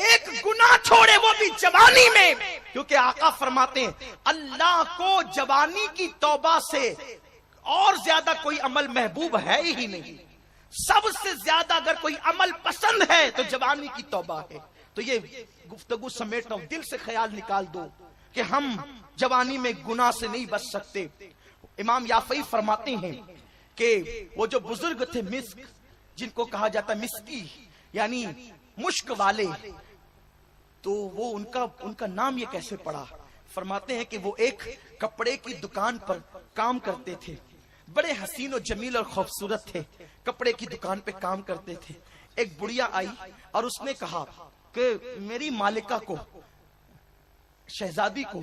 ایک گناہ چھوڑے وہ بھی جوانی میں, کیونکہ آقا فرماتے ہیں اللہ کو جوانی کی توبہ سے اور زیادہ کوئی عمل محبوب ہے ہی نہیں. سب سے زیادہ اگر کوئی عمل پسند ہے تو جوانی کی توبہ ہے. تو یہ گفتگو سمیٹنا, دل سے خیال نکال دو کہ ہم جوانی میں گناہ سے نہیں بچ سکتے. امام یافعی فرماتے ہیں کہ وہ جو بزرگ تھے مسک, جن کو کہا جاتا مسکی یعنی مشک والے, تو وہ ان کا نام یہ کیسے پڑا. فرماتے ہیں کہ وہ ایک کپڑے کی دکان پر کام کرتے تھے, بڑے حسین و جمیل اور خوبصورت تھے, کپڑے کی دکان پہ کام کرتے تھے. ایک بڑھیا آئی اور اس نے کہا کہ میری مالکہ کو, شہزادی کو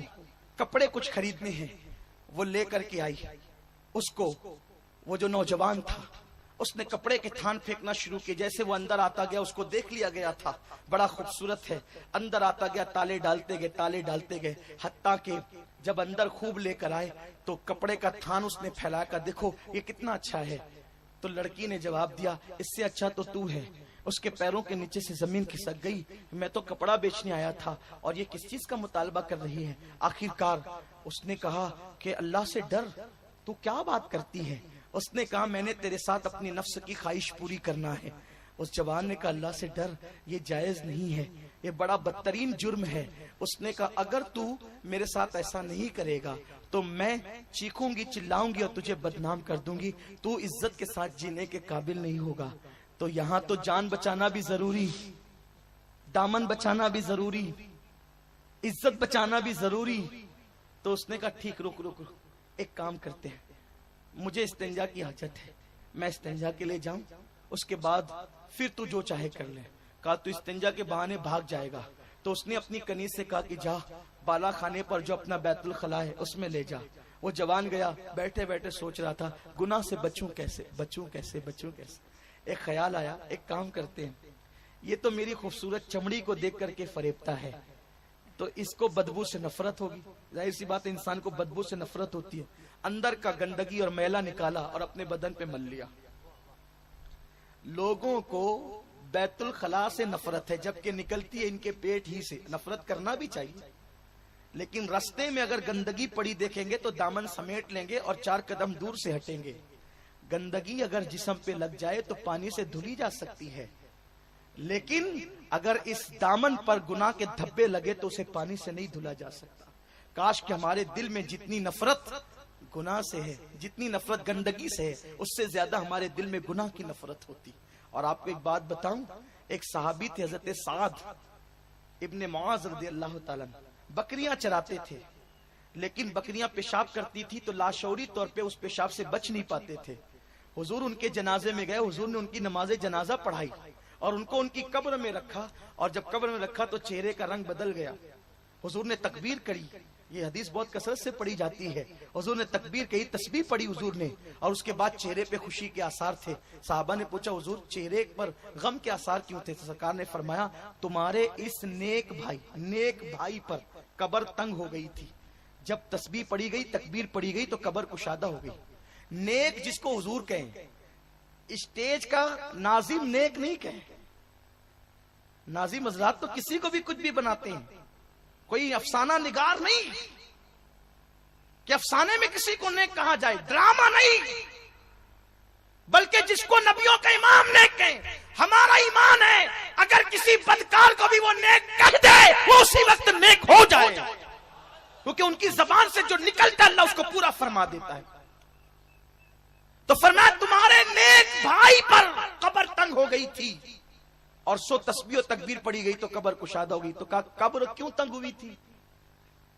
کپڑے کچھ خریدنے ہیں. وہ لے کر کے آئی اس کو. وہ جو نوجوان تھا اس نے کپڑے کے تھان پھینکنا شروع کیے. جیسے وہ اندر آتا گیا اس کو دیکھ لیا گیا تھا, بڑا خوبصورت ہے. اندر آتا گیا, تالے ڈالتے گئے حتیٰ کہ جب اندر خوب لے کر آئے تو کپڑے کا تھان اس نے پھیلایا کر دیکھو یہ کتنا اچھا ہے. تو لڑکی نے جواب دیا اس سے اچھا تو ہے. اس کے پیروں کے نیچے سے زمین کھسک گئی. میں تو کپڑا بیچنے آیا تھا اور یہ کس چیز کا مطالبہ کر رہی ہے. آخرکار اس نے کہا کہ اللہ سے ڈر, تو کیا بات کرتی ہے. اس نے کہا میں نے تیرے ساتھ اپنی نفس کی خواہش پوری کرنا ہے. اس جوان نے کہا اللہ سے ڈر, یہ جائز نہیں ہے, یہ بڑا بدترین جرم ہے. اس نے کہا اگر تو میرے ساتھ ایسا نہیں کرے گا تو میں چیخوں گی, چلاؤں گی اور تجھے بدنام کر دوں گی. تو عزت کے ساتھ جینے کے قابل نہیں ہوگا. تو یہاں تو جان بچانا بھی ضروری, دامن بچانا بھی ضروری, عزت بچانا بھی ضروری. تو اس نے کہا ٹھیک رک ایک کام کرتے ہیں, مجھے استنجا کی حاجت ہے, میں استنجا کے لیے جاؤں, اس کے بعد پھر تو جو چاہے کر لے. کہا تو استنجا کے بہانے بھاگ جائے گا. تو اس نے اپنی کنیز سے کہا کہ جا بالا خانے پر جو اپنا بیت الخلا ہے اس میں لے جا. وہ جوان گیا, بیٹھے بیٹھے سوچ رہا تھا گناہ سے بچوں کیسے. ایک خیال آیا, ایک کام کرتے ہیں, یہ تو میری خوبصورت چمڑی کو دیکھ کر کے فریبتا ہے, تو اس کو بدبو سے نفرت ہوگی. ظاہر سی بات ہے انسان کو بدبو سے نفرت ہوتی ہے. اندر کا گندگی اور میلا نکالا اور اپنے بدن پہ مل لیا. لوگوں کو بیت الخلا سے نفرت ہے جبکہ نکلتی ہے ان کے پیٹ ہی سے. نفرت کرنا بھی چاہیے, لیکن رستے میں اگر گندگی پڑی دیکھیں گے تو دامن سمیٹ لیں گے اور 4 قدم دور سے ہٹیں گے. گندگی اگر جسم پہ لگ جائے تو پانی سے دھلی جا سکتی ہے, لیکن اگر اس دامن پر گناہ کے دھبے لگے تو اسے پانی سے نہیں دھلا جا سکتا. کاش کہ ہمارے دل میں جتنی نفرت گناہ سے ہے, جتنی نفرت گندگی سے ہے, اس سے زیادہ ہمارے دل میں گناہ کی نفرت ہوتی. اور آپ کو ایک بات بتاؤں, ایک صحابی تھے حضرت سعد ابن معاذ رضی اللہ تعالیٰ, بکریاں چراتے تھے, لیکن بکریاں پیشاب کرتی تھی تو لاشعوری طور پہ اس پیشاب سے بچ نہیں پاتے تھے. حضور ان کے جنازے میں گئے, حضور نے ان کی نماز جنازہ پڑھائی اور ان کو ان کی قبر میں رکھا, اور جب قبر میں رکھا تو چہرے کا رنگ بدل گیا. حضور نے تکبیر کری, یہ حدیث بہت کثرت سے پڑھی جاتی ہے. حضور نے تکبیر کہی, تسبیح پڑھی حضور نے, اور اس کے بعد چہرے پہ خوشی کے آثار تھے. صحابہ نے پوچھا حضور چہرے پر غم کے آثار کیوں تھے؟ سرکار نے فرمایا تمہارے اس نیک بھائی پر قبر تنگ ہو گئی تھی. جب تسبیح پڑھی گئی, تکبیر پڑھی گئی تو قبر کشادہ ہو گئی. نیک جس کو حضور کہیں, اسٹیج کا ناظم نیک نہیں کہیں. ناظم حضرات تو کسی کو بھی کچھ بھی بناتے ہیں, کوئی افسانہ نگار نہیں کہ افسانے میں کسی کو نیک کہا جائے, ڈرامہ نہیں, بلکہ جس کو نبیوں کا امام نیک کہیں. ہمارا ایمان ہے اگر کسی بدکار کو بھی وہ نیک کہہ دے وہ اسی وقت نیک ہو جائے, کیونکہ ان کی زبان سے جو نکلتا اللہ اس کو پورا فرما دیتا ہے. تو فرمایا تمہارے نیک بھائی پر قبر تنگ ہو گئی تھی اور سو تسبیح و تکبیر پڑی گئی تو قبر کشادہ ہو گئی. تو کہا قبر کیوں تنگ ہوئی تھی؟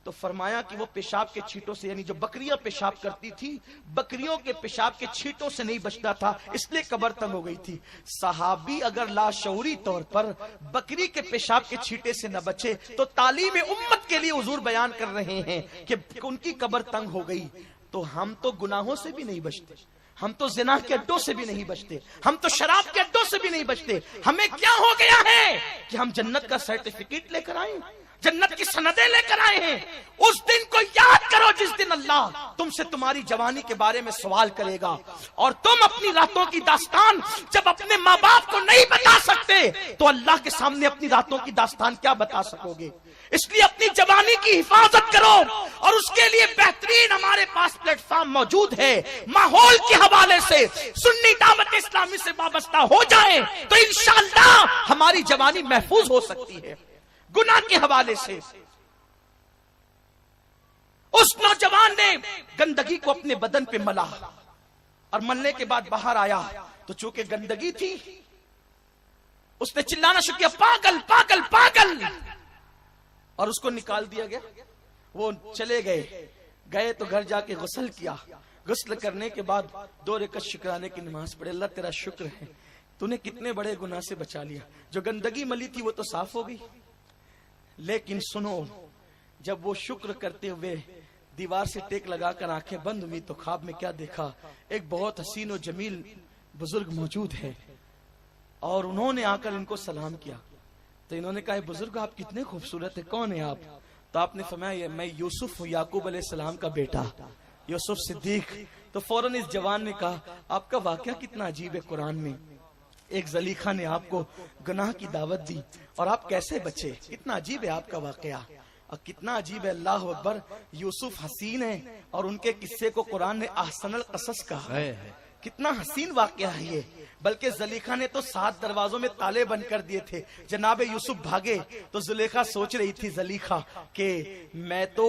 تو فرمایا کہ وہ پیشاب کے چھینٹوں سے، یعنی جو بکریاں پیشاب کرتی تھی، بکریوں کے پیشاب کے چھینٹوں سے نہیں بچتا تھا، اس لیے قبر تنگ ہو گئی تھی۔ صحابی اگر لاشعوری طور پر بکری کے پیشاب کے چھینٹے سے نہ بچے تو تعلیم امت کے لیے حضور بیان کر رہے ہیں کہ ان کی قبر تنگ ہو گئی۔ تو ہم تو گناہوں سے بھی نہیں بچتے، ہم تو زنا کے اڈوں سے بھی نہیں بچتے، ہم تو شراب کے اڈوں سے بھی نہیں بچتے۔ ہمیں کیا ہو گیا ہے کہ ہم جنت کا سرٹیفکیٹ لے کر آئے، جنت کی سندیں لے کر آئے ہیں؟ اس دن کو یاد کرو جس دن اللہ تم سے تمہاری جوانی کے بارے میں سوال کرے گا، اور تم اپنی راتوں کی داستان جب اپنے ماں باپ کو نہیں بتا سکتے تو اللہ کے سامنے اپنی راتوں کی داستان کیا بتا سکو گے؟ اس لیے اپنی جوانی کی حفاظت کرو، اور اس کے لیے بہترین ہمارے پاس پلیٹ فارم موجود ہے۔ ماحول کے حوالے سے سنی دعوت اسلامی سے وابستہ ہو جائیں تو انشاءاللہ ہماری جوانی محفوظ ہو سکتی ہے۔ گناہ کے حوالے سے اس نوجوان نے گندگی کو اپنے بدن پہ ملا، اور ملنے کے بعد باہر آیا تو چونکہ گندگی تھی اس نے چلانا شروع کیا، پاگل پاگل پاگل، اور اس کو نکال دیا گیا۔ وہ چلے گئے تو گھر جا کے غسل کیا، غسل کرنے کے بعد 2 رکعت شکرانے کی نماز پڑھے۔ اللہ تیرا شکر ہے، تو نے کتنے بڑے گناہ سے بچا لیا۔ جو گندگی ملی تھی وہ تو صاف ہو گئی، لیکن سنو، جب وہ شکر کرتے ہوئے دیوار سے ٹیک لگا کر آنکھیں بند ہوئی تو خواب میں کیا دیکھا؟ ایک بہت حسین و جمیل بزرگ موجود ہے، اور انہوں نے آ کر ان کو سلام کیا۔ تو انہوں نے کہا، بزرگ آپ کتنے خوبصورت ہیں، کون ہیں آپ؟ تو آپ نے فرمایا، میں یوسف ہوں، یعقوب علیہ السلام کا بیٹا، یوسف صدیق۔ تو فوراً اس جوان نے کہا، آپ کا واقعہ کتنا عجیب ہے، قرآن میں ایک زلیخا نے آپ کو گناہ کی دعوت دی اور آپ کیسے بچے؟ کتنا عجیب ہے آپ کا واقعہ، اور کتنا عجیب ہے، اللہ اکبر۔ یوسف حسین ہے اور ان کے قصے کو قرآن نے احسن القصص کہا، کتنا حسین واقعہ ہے یہ۔ بلکہ زلیخا نے تو 7 دروازوں میں تالے بند کر دیے تھے۔ جناب یوسف بھاگے تو زلیخا سوچ رہی تھی، زلیخا، کہ میں تو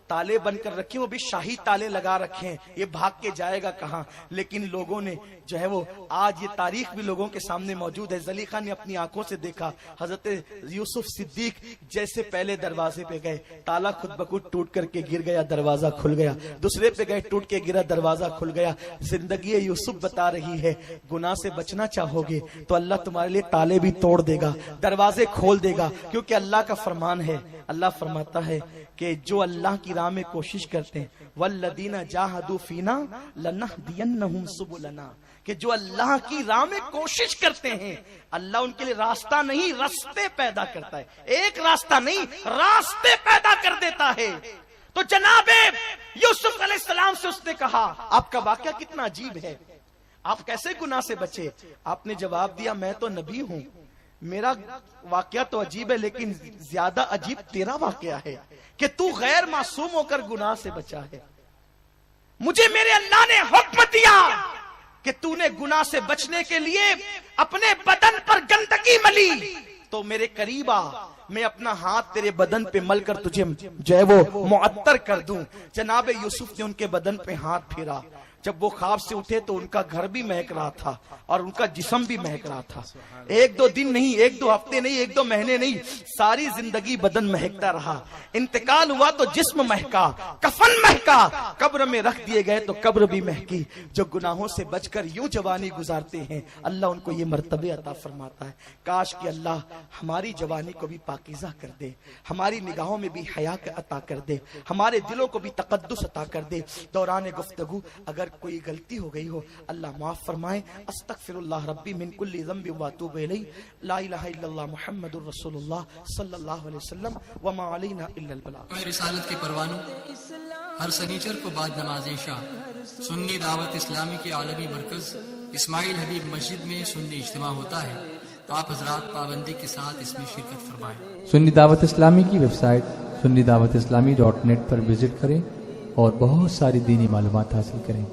تالے بند کر رکھے، وہ بھی شاہی تالے لگا رکھے ہیں، یہ بھاگ کے جائے گا کہاں؟ لیکن لوگوں نے جو ہے وہ، آج یہ تاریخ بھی لوگوں کے سامنے موجود ہے، زلیخا نے اپنی آنکھوں سے دیکھا حضرت یوسف صدیق جیسے پہلے دروازے پہ گئے، تالا خود بخود ٹوٹ کر کے گر گیا، دروازہ کھل گیا، دوسرے پہ گئے، ٹوٹ کے گرا، دروازہ کھل گیا۔ زندگی یوسف بتا رہی ہے، گناہ سے بچنا چاہو گے تو اللہ تمہارے لیے تالے بھی توڑ دے گا، دروازے کھول دے گا، کیونکہ اللہ کا فرمان ہے۔ اللہ فرماتا ہے کہ جو اللہ کی راہ میں کوشش کرتے ہیں، والذین جاہدوا فینا لنہدینہم سبلنا، کہ جو اللہ کی راہ میں کوشش کرتے ہیں، اللہ ان کے لیے راستہ نہیں، راستے پیدا کرتا ہے، ایک راستہ نہیں، راستے پیدا کر دیتا ہے۔ تو جناب یوسف علیہ السلام سے اس نے کہا، آپ کا واقعہ کتنا عجیب ہے، آپ کیسے گناہ سے بچے؟ آپ نے جواب دیا، میں تو نبی ہوں، میرا واقعہ تو عجیب ہے، لیکن زیادہ عجیب تیرا واقعہ ہے کہ تو غیر معصوم ہو کر گناہ سے بچا ہے۔ مجھے میرے اللہ نے حکم دیا کہ تو نے گناہ سے بچنے کے لیے اپنے بدن پر گندگی ملی تو میرے قریب آ، میں اپنا ہاتھ تیرے بدن پہ مل کر تجھے جو ہے وہ معطر کر دوں۔ جناب یوسف نے ان کے بدن پہ ہاتھ پھیرا، جب وہ خواب سے اٹھے تو ان کا گھر بھی مہک رہا تھا اور ان کا جسم بھی مہک رہا تھا۔ 1-2 دن نہیں، 1-2 ہفتے نہیں، 1-2 مہینے نہیں، ساری زندگی بدن مہکتا رہا۔ انتقال ہوا تو جسم مہکا، کفن مہکا، قبر میں رکھ دیے گئے تو قبر بھی مہکی۔ جو گناہوں سے بچ کر یوں جوانی گزارتے ہیں، اللہ ان کو یہ مرتبے عطا فرماتا ہے۔ کاش کہ اللہ ہماری جوانی کو بھی پاکیزہ کر دے، ہماری نگاہوں میں بھی حیا عطا کر دے، ہمارے دلوں کو بھی تقدس عطا کر دے۔ دوران گفتگو اگر کوئی غلطی ہو گئی ہو اللہ معاف فرمائے۔ استغفر اللہ ربی من کل ذنب واتوب الیہ، لا الہ الا اللہ محمد الرسول اللہ صلی اللہ علیہ وسلم، وما علینا الا البلاغ۔ رسالت کے پروانوں ہر سنیچر کو بعد نماز عشاء سنی دعوت اسلامی کے عالمی مرکز اسماعیل حبیب مسجد میں سنی اجتماع ہوتا ہے، تو آپ حضرات پابندی کے ساتھ اس میں شرکت فرمائیں۔ سنی دعوت اسلامی کی website sunni dawat islami.net پر وزٹ کریں اور بہت ساری دینی معلومات حاصل کریں۔